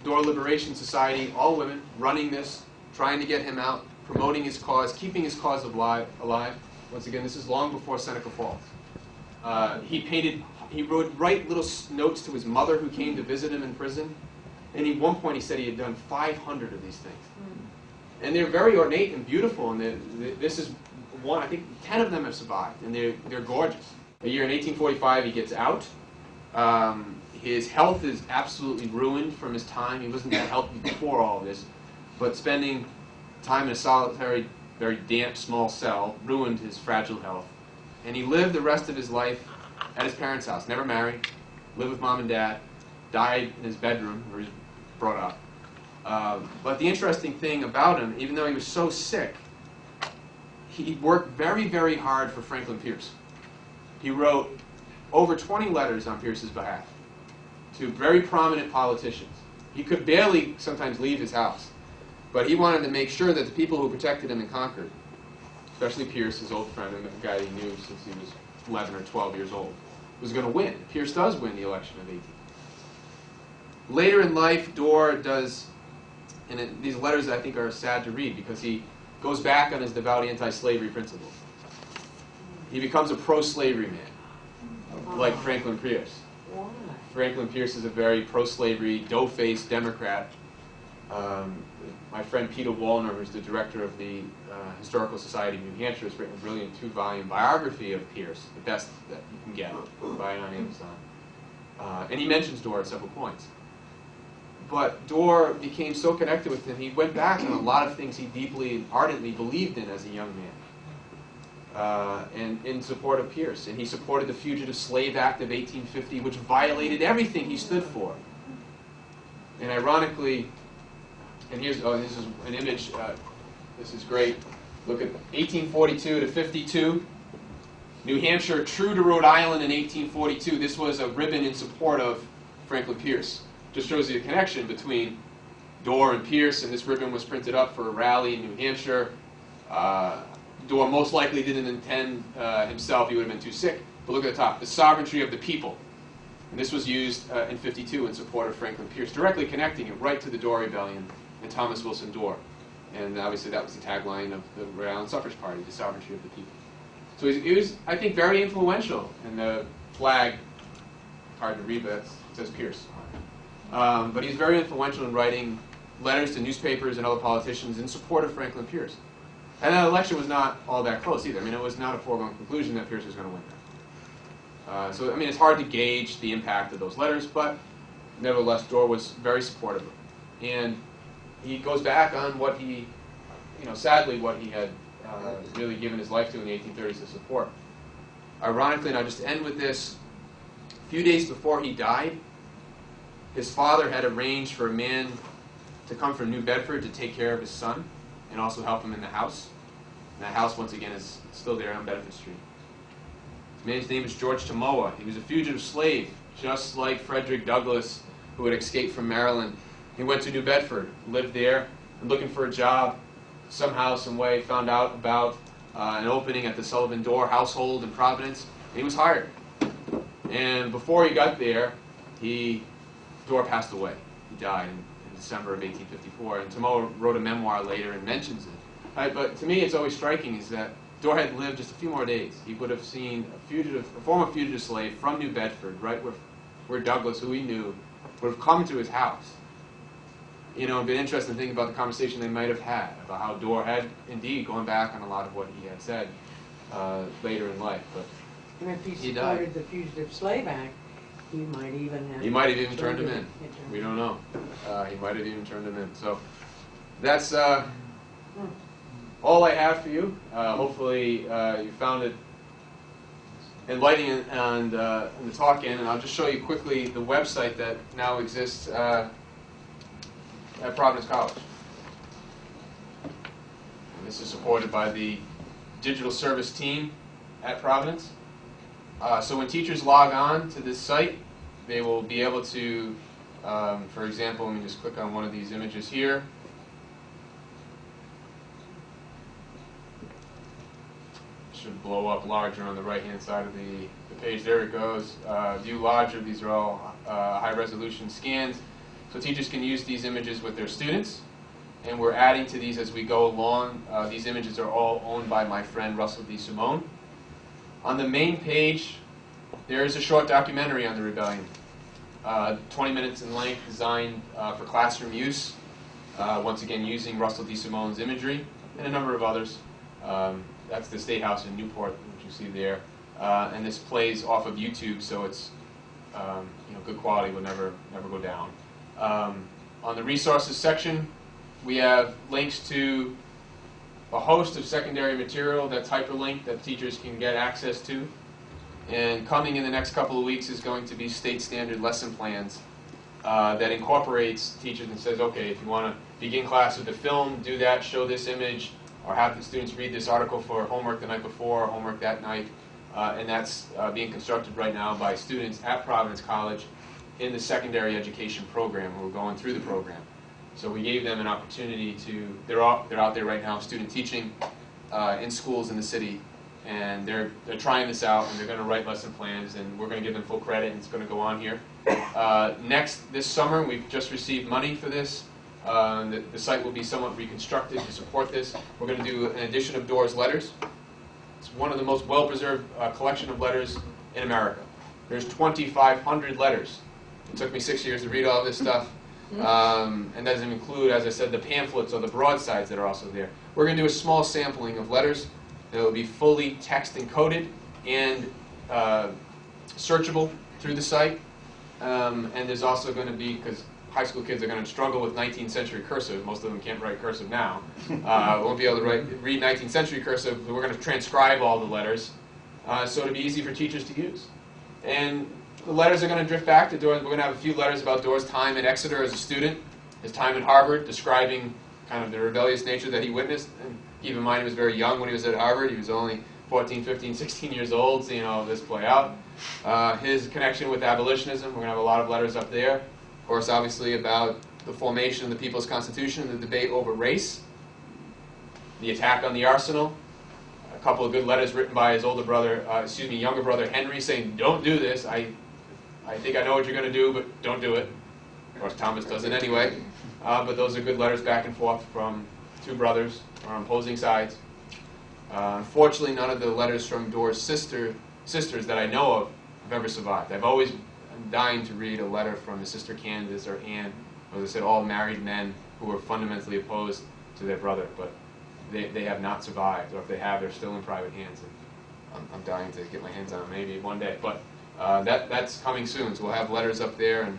Dorr Liberation Society, all women, running this, trying to get him out, promoting his cause, keeping his cause alive. Once again, this is long before Seneca Falls. He wrote little notes to his mother who came to visit him in prison. And at one point he said he had done 500 of these things. And they're very ornate and beautiful, and this is one, I think 10 of them have survived, and they're gorgeous. A year in 1845, he gets out. His health is absolutely ruined from his time. He wasn't that healthy before all of this, but spending time in a solitary, very damp, small cell ruined his fragile health. And he lived the rest of his life at his parents' house, never married, lived with mom and dad, died in his bedroom where he was brought up. But the interesting thing about him, even though he was so sick, he worked very, very hard for Franklin Pierce. He wrote over 20 letters on Pierce's behalf to very prominent politicians. He could barely sometimes leave his house, but he wanted to make sure that the people who protected him in Concord, especially Pierce, his old friend and the guy he knew since he was 11 or 12 years old, was going to win. Pierce does win the election of 18. Later in life, Dorr does, and these letters I think are sad to read because he goes back on his devout anti-slavery principles. He becomes a pro-slavery man, like Franklin Pierce. Why? Franklin Pierce is a very pro-slavery, dough-faced Democrat. My friend Peter Wallner, who's the director of the Historical Society of New Hampshire, has written a brilliant 2-volume biography of Pierce, the best that you can get. Buy it on Amazon. And he mentions Dorr at several points. But Dorr became so connected with him, he went back on a lot of things he deeply and ardently believed in as a young man, and in support of Pierce. And he supported the Fugitive Slave Act of 1850, which violated everything he stood for. And ironically, and here's, this is an image, this is great. Look at 1842 to 52. New Hampshire, true to Rhode Island in 1842. This was a ribbon in support of Franklin Pierce. Just shows you the connection between Dorr and Pierce, and this ribbon was printed up for a rally in New Hampshire. Dorr most likely didn't intend himself, he would have been too sick. But look at the top, the sovereignty of the people. And this was used in 52 in support of Franklin Pierce, directly connecting it right to the Dorr Rebellion and Thomas Wilson Dorr. And obviously that was the tagline of the Rhode Island Suffrage Party, the sovereignty of the people. So he was, I think, very influential in the flag. Hard to read, but it says Pierce. But he's very influential in writing letters to newspapers and other politicians in support of Franklin Pierce. And that election was not all that close either. I mean, it was not a foregone conclusion that Pierce was going to win that. So, I mean, it's hard to gauge the impact of those letters, but nevertheless, Dorr was very supportive of him. And he goes back on what he, sadly, what he had really given his life to in the 1830s to support. Ironically, and I'll just end with this, a few days before he died, his father had arranged for a man to come from New Bedford to take care of his son and also help him in the house. And that house, once again, is still there on Bedford Street. His man's name is George Tamoa. He was a fugitive slave, just like Frederick Douglass, who had escaped from Maryland. He went to New Bedford, lived there, and looking for a job. Somehow, some way, found out about an opening at the Sullivan Dorr household in Providence, and he was hired. And before he got there, Dorr passed away. He died in December of 1854, and Tamoa wrote a memoir later and mentions it. But to me, it's always striking is that Dorr had lived just a few more days. He would have seen a former fugitive slave from New Bedford, right where Douglass, who he knew, would have come to his house. It'd be interesting to think about the conversation they might have had about how Dorr had indeed gone back on a lot of what he had said later in life. But And if he supported the Fugitive Slave Act, he might have even turned him in. We don't know. He might have even turned him in. So that's all I have for you. Hopefully you found it enlightening and the talk in. And I'll just show you quickly the website that now exists at Providence College. This is supported by the digital service team at Providence. So when teachers log on to this site, they will be able to, for example, let me just click on one of these images here. Should blow up larger on the right-hand side of the page. There it goes. View larger. These are all high-resolution scans. So teachers can use these images with their students, and we're adding to these as we go along. These images are all owned by my friend Russell D. Simone. On the main page, there is a short documentary on the rebellion, 20 minutes in length, designed for classroom use, once again using Russell D. Simone's imagery and a number of others. That's the State House in Newport, which you see there. And this plays off of YouTube, so it's good quality, will never go down. On the resources section, we have links to a host of secondary material that's hyperlinked that teachers can get access to. And coming in the next couple of weeks is going to be state standard lesson plans that incorporates teachers and says, okay, if you want to begin class with a film, do that, show this image, or have the students read this article for homework the night before, or homework that night. And that's being constructed right now by students at Providence College in the secondary education program, who are going through the program. So we gave them an opportunity to, they're out there right now, student teaching in schools in the city, and they're trying this out, and they're going to write lesson plans, and we're going to give them full credit, and it's going to go on here. This summer, we've just received money for this. The site will be somewhat reconstructed to support this. We're going to do an edition of Doors Letters. It's one of the most well-preserved collection of letters in America. There's 2,500 letters. It took me 6 years to read all this stuff. And that doesn't include, as I said, the pamphlets or the broadsides that are also there. We're going to do a small sampling of letters that will be fully text encoded and searchable through the site. And there's also going to be, because high school kids are going to struggle with 19th century cursive. Most of them can't write cursive now. Won't be able to read 19th century cursive. We're going to transcribe all the letters so it'll be easy for teachers to use. And the letters are going to drift back to Doors. We're going to have a few letters about Doors' time at Exeter as a student, his time at Harvard, describing kind of the rebellious nature that he witnessed. And keep in mind, he was very young when he was at Harvard. He was only 14, 15, 16 years old, seeing all of this play out. His connection with abolitionism, we're going to have a lot of letters up there. Of course, obviously, about the formation of the People's Constitution, the debate over race, the attack on the Arsenal, a couple of good letters written by his younger brother Henry, saying, don't do this. I think I know what you're going to do, but don't do it. Of course, Thomas does it anyway. But those are good letters back and forth from two brothers on opposing sides. Unfortunately, none of the letters from Doors' sisters that I know of have ever survived. I'm dying to read a letter from his sister Candace or Anne, as I said, all married men who were fundamentally opposed to their brother, but they have not survived, or if they have, they're still in private hands. And I'm dying to get my hands on them maybe one day. But that's coming soon, so we'll have letters up there, and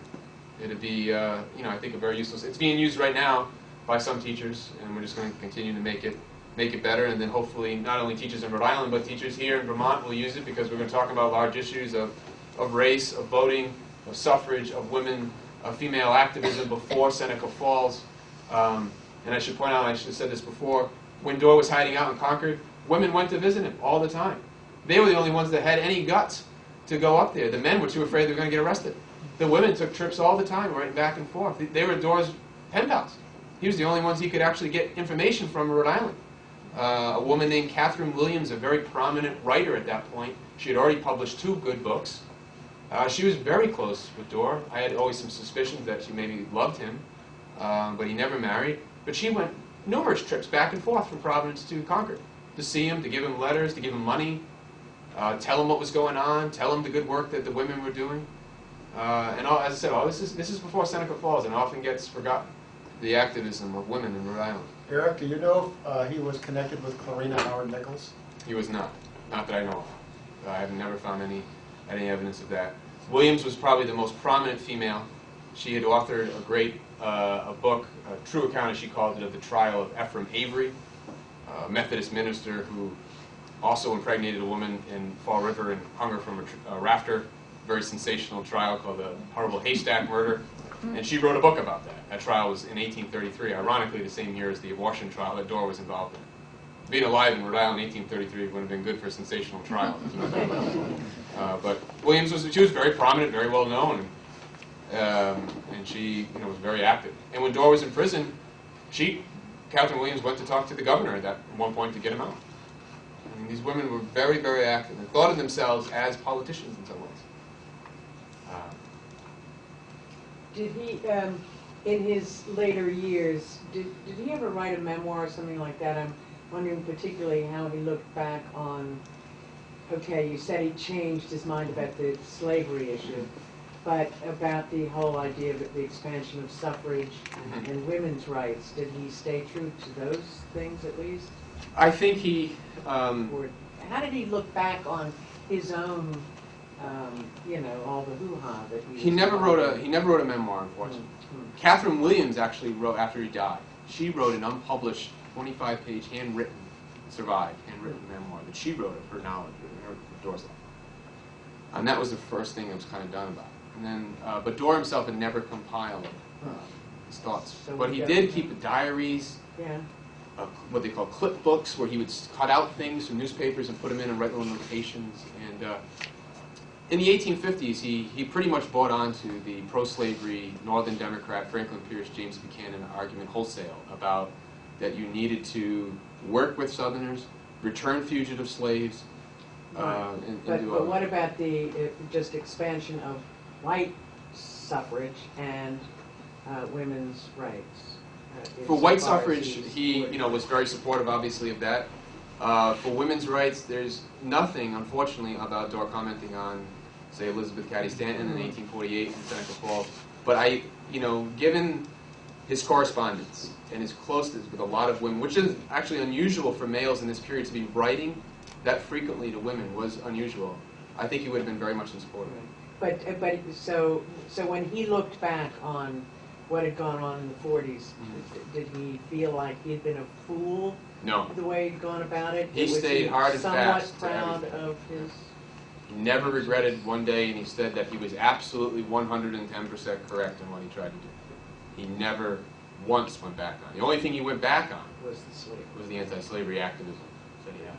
it'll be, I think, a very useful. It's being used right now by some teachers, and we're just going to continue to make it better, and then hopefully not only teachers in Rhode Island, but teachers here in Vermont will use it, because we're going to talk about large issues of race, of voting, of suffrage, of women, of female activism before Seneca Falls. And I should point out, I should have said this before, when Dorr was hiding out in Concord, women went to visit him all the time. They were the only ones that had any guts to go up there. The men were too afraid they were going to get arrested. The women took trips all the time, right back and forth. They were Dorr's pen pals. He was the only ones he could actually get information from in Rhode Island. A woman named Catherine Williams, a very prominent writer at that point. She had already published 2 good books. She was very close with Dorr. I had always some suspicions that she maybe loved him, but he never married. But she went numerous trips back and forth from Providence to Concord to see him, to give him letters, to give him money, tell him what was going on, tell him the good work that the women were doing. And as I said, this is before Seneca Falls, and often gets forgotten, the activism of women in Rhode Island. Eric, do you know if he was connected with Clarina Howard Nichols? He was not that I know of. I have never found any evidence of that. Williams was probably the most prominent female. She had authored a great a book, a true account, as she called it, of the trial of Ephraim Avery, a Methodist minister who also impregnated a woman in Fall River and hung her from a rafter. Very sensational trial called the Horrible Haystack Murder. And she wrote a book about that. That trial was in 1833, ironically the same year as the abortion trial that Dorr was involved in. being alive in Rhode Island in 1833 would have been good for a sensational trial. But Williams she was very prominent, very well known, and she was very active. And when Dorr was in prison, Catherine Williams went to talk to the governor at one point to get him out. I mean, these women were very, very active and thought of themselves as politicians in some ways. Did he, in his later years, did he ever write a memoir or something like that? I'm wondering particularly how he looked back on, okay, you said he changed his mind about the slavery issue, but about the whole idea of the expansion of suffrage and women's rights. Did he stay true to those things at least? I think he... Or how did he look back on his own, all the hoo-ha that he... He never wrote a memoir, unfortunately. Catherine Williams actually wrote, after he died, she wrote an unpublished 25-page handwritten memoir that she wrote of her knowledge of Dorr's life. And that was the first thing that was kind of done about it. And then, but Dorr himself had never compiled his thoughts. So but he did keep diaries, what they call clip books, where he would cut out things from newspapers and put them in and write little notations. And in the 1850s, he pretty much bought onto the pro-slavery Northern Democrat Franklin Pierce, James Buchanan argument wholesale about that you needed to work with Southerners, return fugitive slaves. But what about the just expansion of white suffrage and women's rights? For white suffrage, he was very supportive, obviously, of that. For women's rights, there's nothing, unfortunately, about Dorr commenting on, say, Elizabeth Cady Stanton in 1848 in Seneca Falls. But given his correspondence and his closeness with a lot of women, which is actually unusual for males in this period to be writing that frequently to women was unusual. I think he would have been very much in support of it. But so when he looked back on what had gone on in the 40s, did he feel like he'd been a fool? No. The way he'd gone about it? He stayed hard and fast. Somewhat proud of his... He never regretted one day, and he said that he was absolutely 110% correct in what he tried to do. He never once went back on. The only thing he went back on was the anti-slavery activism that he had.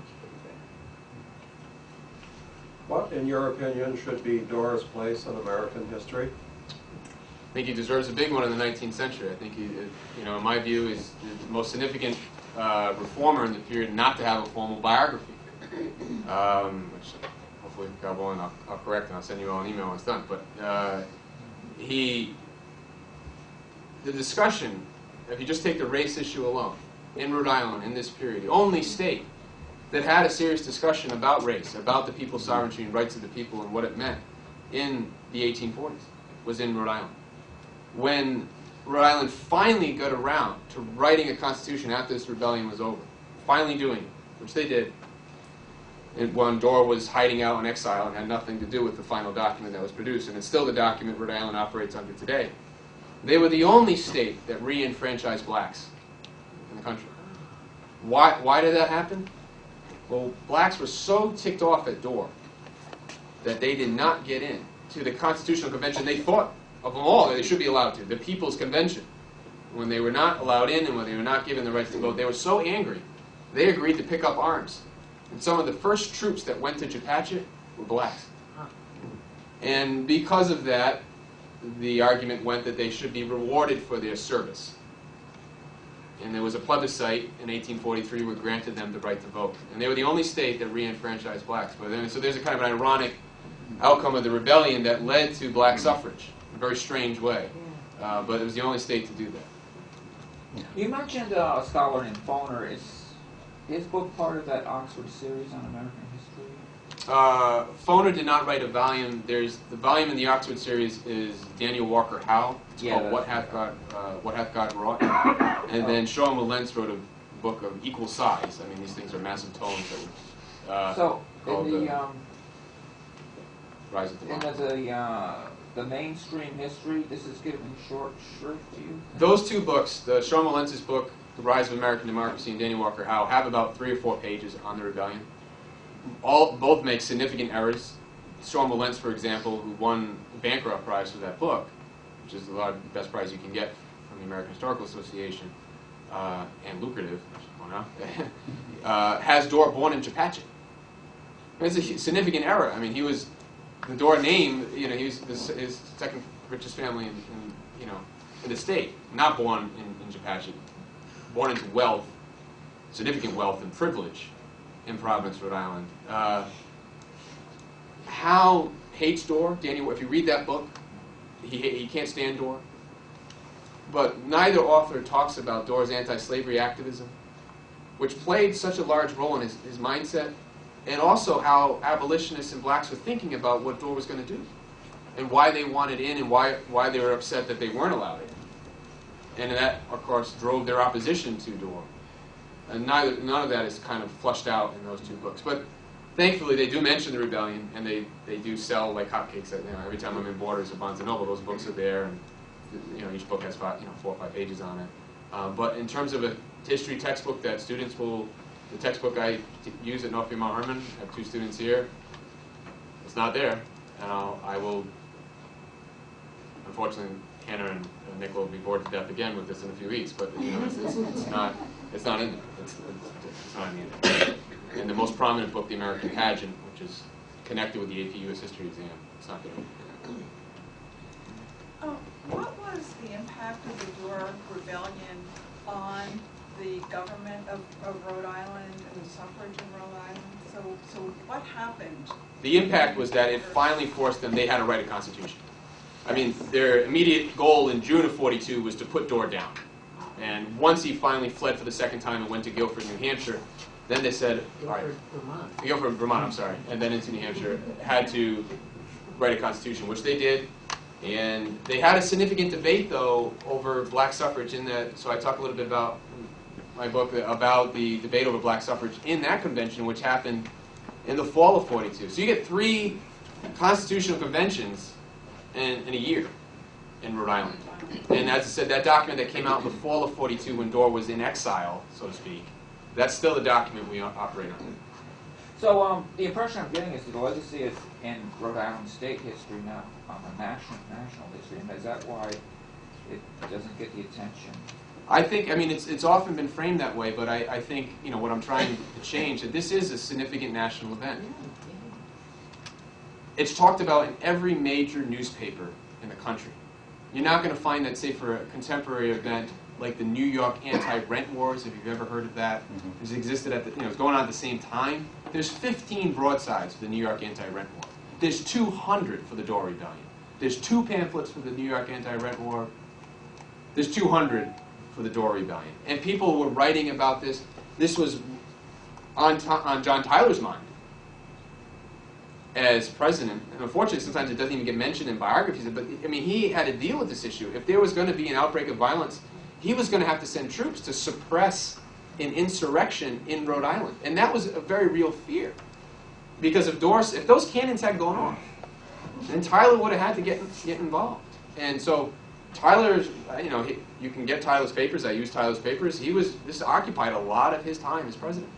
What, in your opinion, should be Dorr's place in American history? I think he deserves a big one in the 19th century. I think he, in my view, is the most significant reformer in the period not to have a formal biography. Which hopefully, God willing, I'll correct and I'll send you all an email when it's done. But the discussion, if you just take the race issue alone, in Rhode Island in this period, the only state that had a serious discussion about race, about the people's sovereignty and rights of the people and what it meant in the 1840s was in Rhode Island. When Rhode Island finally got around to writing a constitution after this rebellion was over, finally doing it, which they did, and when Dorr was hiding out in exile and had nothing to do with the final document that was produced, and it's still the document Rhode Island operates under today, they were the only state that re-enfranchised blacks in the country. Why did that happen? Well, blacks were so ticked off at Dorr that they did not get in to the Constitutional Convention. They thought of them all that they should be allowed to, the People's Convention. When they were not allowed in and when they were not given the rights to vote, they were so angry, they agreed to pick up arms. And some of the first troops that went to Chaput were blacks. And because of that, the argument went that they should be rewarded for their service. And there was a plebiscite in 1843 which granted them the right to vote. And they were the only state that re-enfranchised blacks. So there's a kind of an ironic outcome of the rebellion that led to black suffrage in a very strange way. But it was the only state to do that. You mentioned a scholar named Foner. Is his book part of that Oxford series on American history? Foner did not write a volume. There's the volume in the Oxford series is Daniel Walker Howe. It's called What Hath God Wrought. And then Sean Willentz wrote a book of equal size. I mean, these things are massive tomes that were called Rise of Democracy. The mainstream history, this is given short shrift to you? Those two books, the Sean Willentz's book, The Rise of American Democracy, and Daniel Walker Howe, have about 3 or 4 pages on the rebellion. Both make significant errors. Sean Willentz, for example, who won the Bancroft Prize for that book, which is the best prize you can get from the American Historical Association, and lucrative, I should point out, has Dorr born in Chaput. It's a significant error. I mean, he was the Dorr name. You know, he was his second richest family in the state. Not born in Chaput, born into wealth, significant wealth and privilege in Providence, Rhode Island. Howe hates Dorr. Daniel, if you read that book, he can't stand Dorr. But neither author talks about Dorr's anti-slavery activism, which played such a large role in his mindset, and also how abolitionists and blacks were thinking about what Dorr was going to do, and why they wanted in, and why they were upset that they weren't allowed in. And that, of course, drove their opposition to Dorr. And none of that is kind of flushed out in those two books. But thankfully, they do mention the rebellion, and they do sell like hotcakes. Every time I'm in Borders or Barnes & Noble, those books are there, and each book has 4 or 5 pages on it. But in terms of a history textbook that students will, the textbook I use at North Mount Herman, I have 2 students here, it's not there. And I will, unfortunately, Hannah and Nick will be bored to death again with this in a few weeks, but it's not in there. It's not in there. And the most prominent book, The American Pageant, which is connected with the AP US History exam, it's not there. What was the impact of the Dorr Rebellion on the government of Rhode Island and the suffrage in Rhode Island? So what happened? The impact was that it finally forced them, they had to write a constitution. I mean, their immediate goal in June of '42 was to put Dorr down. And once he finally fled for the second time and went to Guilford, New Hampshire, then they said, Guilford, Vermont, I'm sorry, and then into New Hampshire, had to write a constitution, which they did. And they had a significant debate, though, over black suffrage in that, so I talk a little bit about my book, about the debate over black suffrage in that convention, which happened in the fall of '42. So you get 3 constitutional conventions in a year in Rhode Island. And as I said, that document that came out in the fall of '42 when Dorr was in exile, so to speak, that's still the document we operate on. So the impression I'm getting is that the legacy is in Rhode Island state history, not national history, and is that why it doesn't get the attention? I think, I mean, it's often been framed that way, but I think, what I'm trying to change, that this is a significant national event. It's talked about in every major newspaper in the country. You're not going to find that, say, for a contemporary event like the New York anti-rent wars, if you've ever heard of that. It's existed at the, it's going on at the same time. There's 15 broadsides for the New York anti-rent war. There's 200 for the Dorr Rebellion. There's 2 pamphlets for the New York anti-rent war. There's 200 for the Dorr Rebellion. And people were writing about this. This was on John Tyler's mind as president. And unfortunately, sometimes it doesn't even get mentioned in biographies. But, I mean, he had to deal with this issue. If there was going to be an outbreak of violence, he was going to have to send troops to suppress an insurrection in Rhode Island. And that was a very real fear. Because if those cannons had gone off, then Tyler would have had to get involved. And so Tyler's, you can get Tyler's papers. I use Tyler's papers. This occupied a lot of his time as president.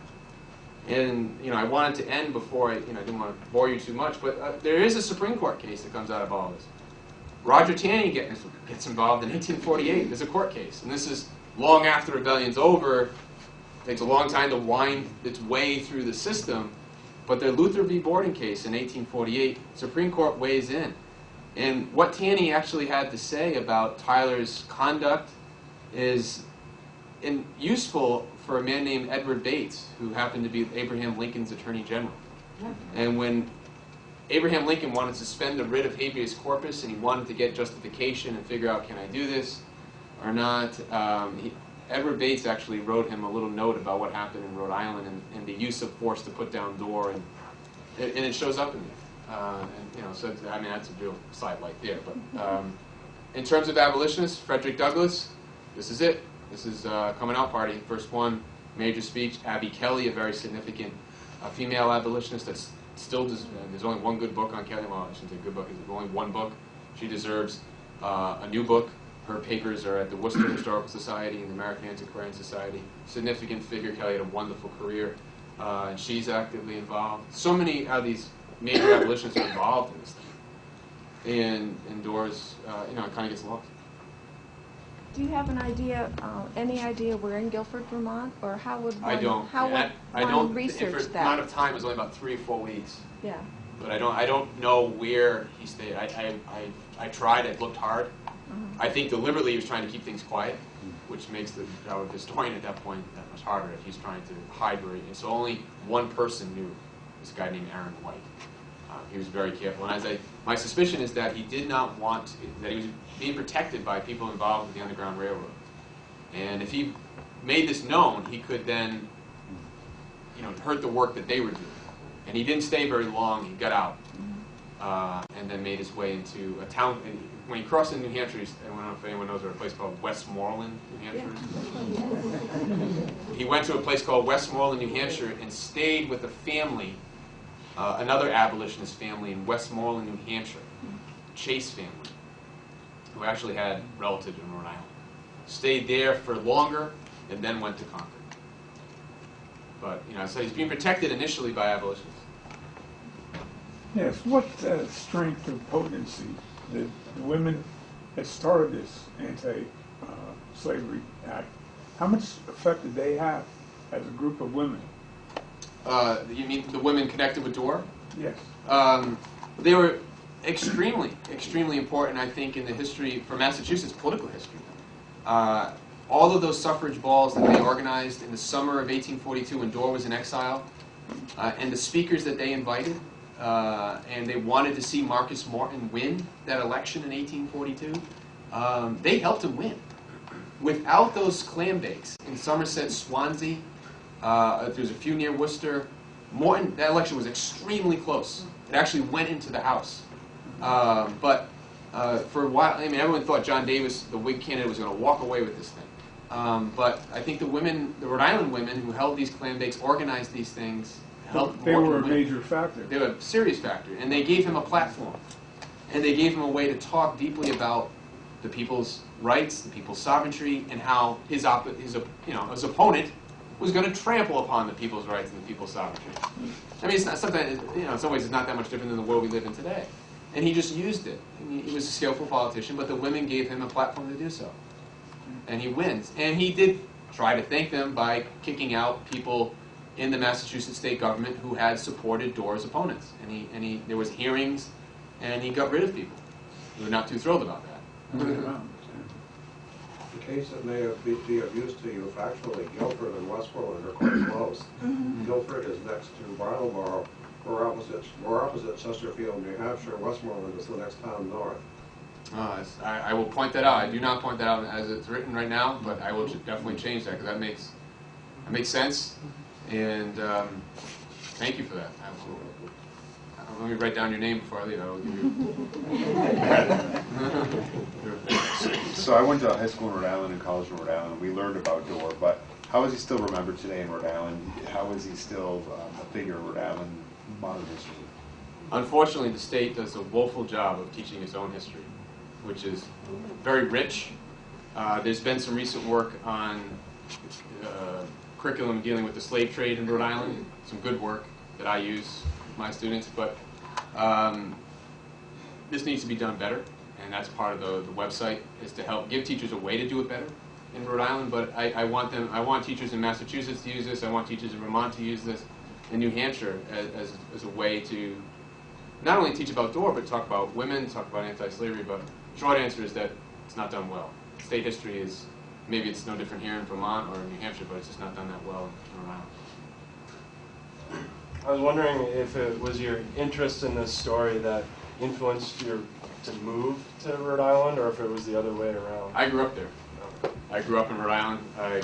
And, I wanted to end before I didn't want to bore you too much, but there is a Supreme Court case that comes out of all this. Roger Taney gets involved in 1848. There's a court case. And this is long after the rebellion's over. It takes a long time to wind its way through the system. But the Luther v. Borden case in 1848, Supreme Court weighs in. And what Taney actually had to say about Tyler's conduct is useful for a man named Edward Bates, who happened to be Abraham Lincoln's Attorney General. And when Abraham Lincoln wanted to suspend the writ of habeas corpus, and he wanted to get justification and figure out, can I do this or not, Edward Bates actually wrote him a little note about what happened in Rhode Island and the use of force to put down Dorr, and it shows up in there. So I mean, that's a real sidelight there. But in terms of abolitionists, Frederick Douglass, this is it. This is coming out party, first one, major speech. Abby Kelly, a very significant female abolitionist that's still, there's only one good book on Kelly. Well, I shouldn't say good book, there's only one book. She deserves a new book. Her papers are at the Worcester Historical Society and the American Antiquarian Society. Significant figure. Kelly had a wonderful career, and she's actively involved. So many of these major abolitionists are involved in this thing. And Dorr's, it kind of gets lost. Do you have an idea, any idea where in Guilford, Vermont, or how would one, I don't. how would I one don't. research For the that? amount of time is only about 3 or 4 weeks. Yeah. But I don't know where he stayed. I tried. I looked hard. I think deliberately he was trying to keep things quiet, which makes the job of historian at that point that much harder if he's trying to hide where he is. So only one person knew, this guy named Aaron White. He was very careful. And my suspicion is that he did not want to, that he was being protected by people involved with the Underground Railroad. And if he made this known, he could then, hurt the work that they were doing. And he didn't stay very long. He got out, and then made his way into a town. When he crossed into New Hampshire, I don't know if anyone knows, there's a place called Westmoreland, New Hampshire. He went to a place called Westmoreland, New Hampshire, and stayed with a family, another abolitionist family in Westmoreland, New Hampshire, Chase family, who actually had relatives in Rhode Island. Stayed there for longer, and then went to Concord. But so he's being protected initially by abolitionists. Yes, what strength or potency did the women that started this anti-slavery act, how much effect did they have as a group of women? You mean the women connected with Dorr? Yes. They were extremely, extremely important, I think, in the history, for Massachusetts political history. All of those suffrage balls that they organized in the summer of 1842 when Dorr was in exile, and the speakers that they invited, and they wanted to see Marcus Morton win that election in 1842, they helped him win. Without those clam bakes in Somerset, Swansea, there's a few near Worcester, Morton, that election was extremely close. It actually went into the House. But for a while, everyone thought John Davis, the Whig candidate, was going to walk away with this thing. But I think the women, the Rhode Island women who held these clam bakes, organized these things, helped They Morton were a win. major factor. They were a serious factor, and they gave him a platform, and they gave him a way to talk deeply about the people's rights, the people's sovereignty, and how his opponent was going to trample upon the people's rights and the people's sovereignty. It's not sometimes, in some ways, it's not that much different than the world we live in today. And he just used it. He was a skillful politician, but the women gave him a platform to do so. And he wins. And he did try to thank them by kicking out people in the Massachusetts state government who had supported Dorr's opponents. And there was hearings, and he got rid of people who were not too thrilled about that. The case that may be of use to you factually, Guilford and Westmoreland are quite close. Guilford is next to Brattleboro. We're opposite Chesterfield, New Hampshire. Westmoreland is the next town north. I will point that out. I do not point that out as it's written right now, but I will definitely change that because that makes sense. And thank you for that. Let me write down your name before I leave. I will give you. So I went to high school in Rhode Island and college in Rhode Island. We learned about Dorr, but how is he still remembered today in Rhode Island? How is he still a figure in Rhode Island modern history? Unfortunately, the state does a woeful job of teaching its own history, which is very rich. There's been some recent work on curriculum dealing with the slave trade in Rhode Island, some good work that I use with my students, but this needs to be done better, and that's part of the website, is to help give teachers a way to do it better in Rhode Island, but I want teachers in Massachusetts to use this, I want teachers in Vermont to use this, in New Hampshire as a way to not only teach about Dorr, but talk about women, talk about anti-slavery, but the short answer is that it's not done well. State history is, maybe it's no different here in Vermont or in New Hampshire, but it's just not done that well in Rhode Island. I was wondering if it was your interest in this story that influenced you to move to Rhode Island, or if it was the other way around. I grew up there. I grew up in Rhode Island. I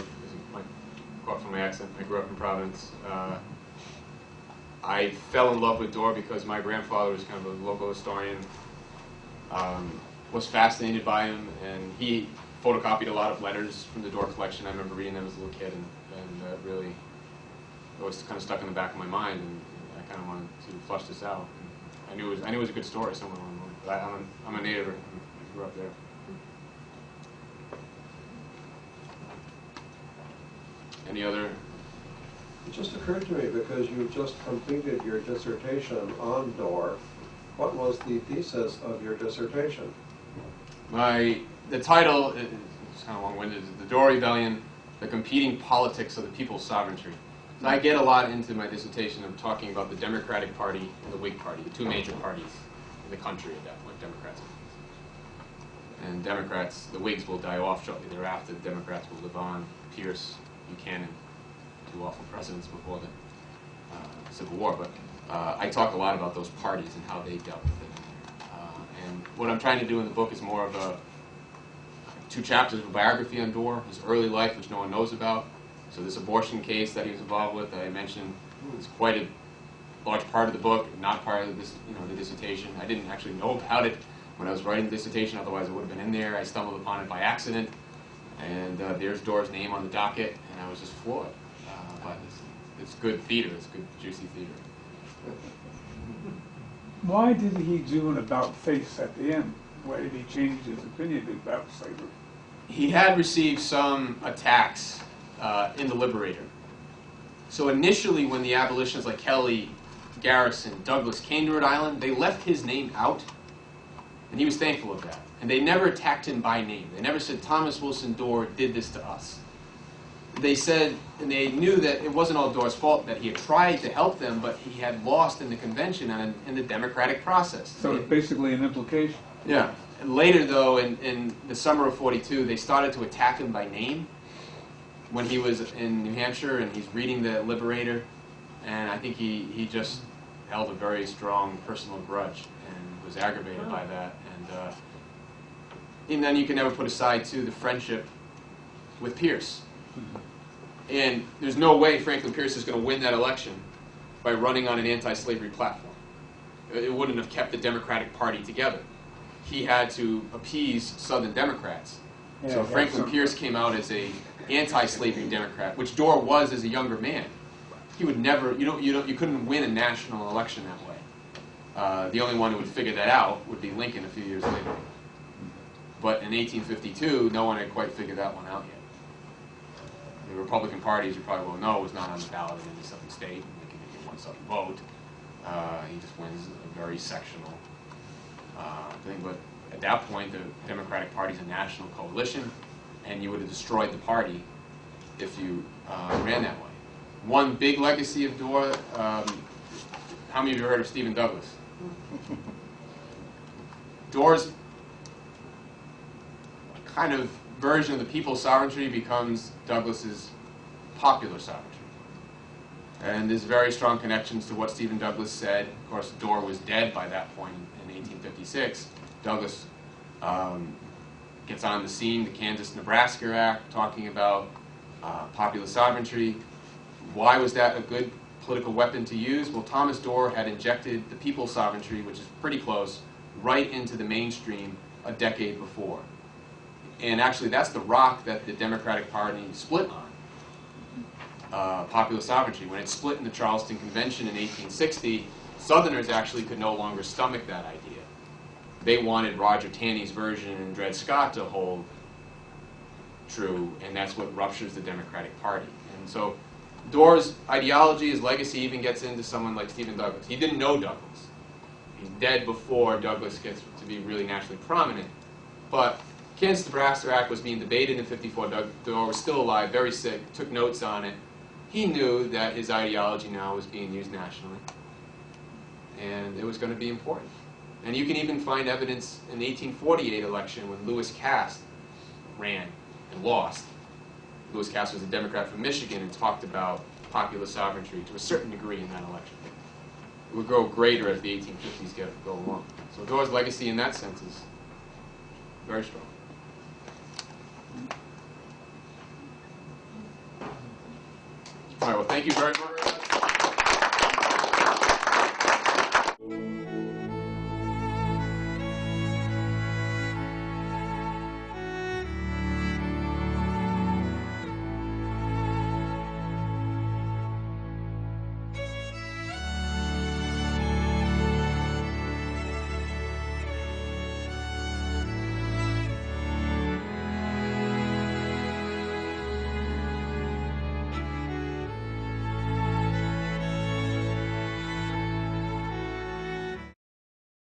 caught from my accent. I grew up in Providence. I fell in love with Dorr because my grandfather was kind of a local historian, was fascinated by him, and he photocopied a lot of letters from the Dorr collection. I remember reading them as a little kid, and really, it was kind of stuck in the back of my mind, and I kind of wanted to flush this out. And I knew it was a good story somewhere along the way, but I'm a native. I grew up there. Any other? It just occurred to me, because you just completed your dissertation on Dorr. What was the thesis of your dissertation? The title is kind of long-winded. The Dorr Rebellion, the competing politics of the people's sovereignty. So I get a lot into my dissertation of talking about the Democratic Party and the Whig Party, the two major parties in the country at that point, Democrats and Democrats, the Whigs will die off shortly thereafter. The Democrats will live on. Pierce, Buchanan, two awful presidents before the Civil War. But I talk a lot about those parties and how they dealt with it. And what I'm trying to do in the book is more of two chapters of a biography on Dorr, his early life, which no one knows about. So this abortion case that he was involved with, that I mentioned, is quite a large part of the book, not part of this, the dissertation. I didn't actually know about it when I was writing the dissertation, otherwise it would have been in there. I stumbled upon it by accident, and there's Dorr's name on the docket, and I was just floored. But it's good theater, it's good, juicy theater. Why did he do an about-face at the end? Why did he change his opinion about slavery? He had received some attacks in the Liberator. So initially when the abolitionists like Kelly, Garrison, Douglass came to Rhode Island, they left his name out, and he was thankful of that. And they never attacked him by name. They never said, Thomas Wilson Dorr did this to us. They said, and they knew that it wasn't all Dorr's fault, that he had tried to help them, but he had lost in the convention and in the democratic process. So it's basically an implication. Yeah. And later, though, in the summer of '42, they started to attack him by name when he was in New Hampshire and he's reading the Liberator. And I think he just held a very strong personal grudge and was aggravated by that. And then you can never put aside, too, the friendship with Pierce. And there's no way Franklin Pierce is going to win that election by running on an anti-slavery platform. It wouldn't have kept the Democratic Party together. He had to appease Southern Democrats. Yeah, so Franklin Pierce came out as a anti-slavery Democrat, which Dorr was as a younger man. He would never, you couldn't win a national election that way. The only one who would figure that out would be Lincoln a few years later. But in 1852, no one had quite figured that one out yet. The Republican Party, as you probably well know, was not on the ballot in any southern state. Lincoln didn't get one southern vote. He just wins a very sectional thing. But at that point, the Democratic Party is a national coalition, and you would have destroyed the party if you ran that way. One big legacy of Dorr, how many of you have heard of Stephen Douglass? Dorr's kind of version of the people's sovereignty becomes Douglass's popular sovereignty. And there's very strong connections to what Stephen Douglass said. Of course, Dorr was dead by that point in 1856. Douglass gets on the scene, the Kansas-Nebraska Act, talking about popular sovereignty. Why was that a good political weapon to use? Well, Thomas Dorr had injected the people's sovereignty, which is pretty close, right into the mainstream a decade before. And actually, that's the rock that the Democratic Party split on, popular sovereignty. When it split in the Charleston Convention in 1860, Southerners actually could no longer stomach that idea. They wanted Roger Taney's version and Dred Scott to hold true, and that's what ruptures the Democratic Party. And so Dorr's ideology, his legacy, even gets into someone like Stephen Douglass. He didn't know Douglass. He's dead before Douglass gets to be really nationally prominent. But Kansas-Nebraska Act was being debated in '54. Dorr was still alive, very sick, took notes on it. He knew that his ideology now was being used nationally, and it was going to be important. And you can even find evidence in the 1848 election when Lewis Cass ran and lost. Lewis Cass was a Democrat from Michigan and talked about popular sovereignty to a certain degree in that election. It would grow greater as the 1850s go along. So Dorr's legacy in that sense is very strong. All right, well, thank you very much.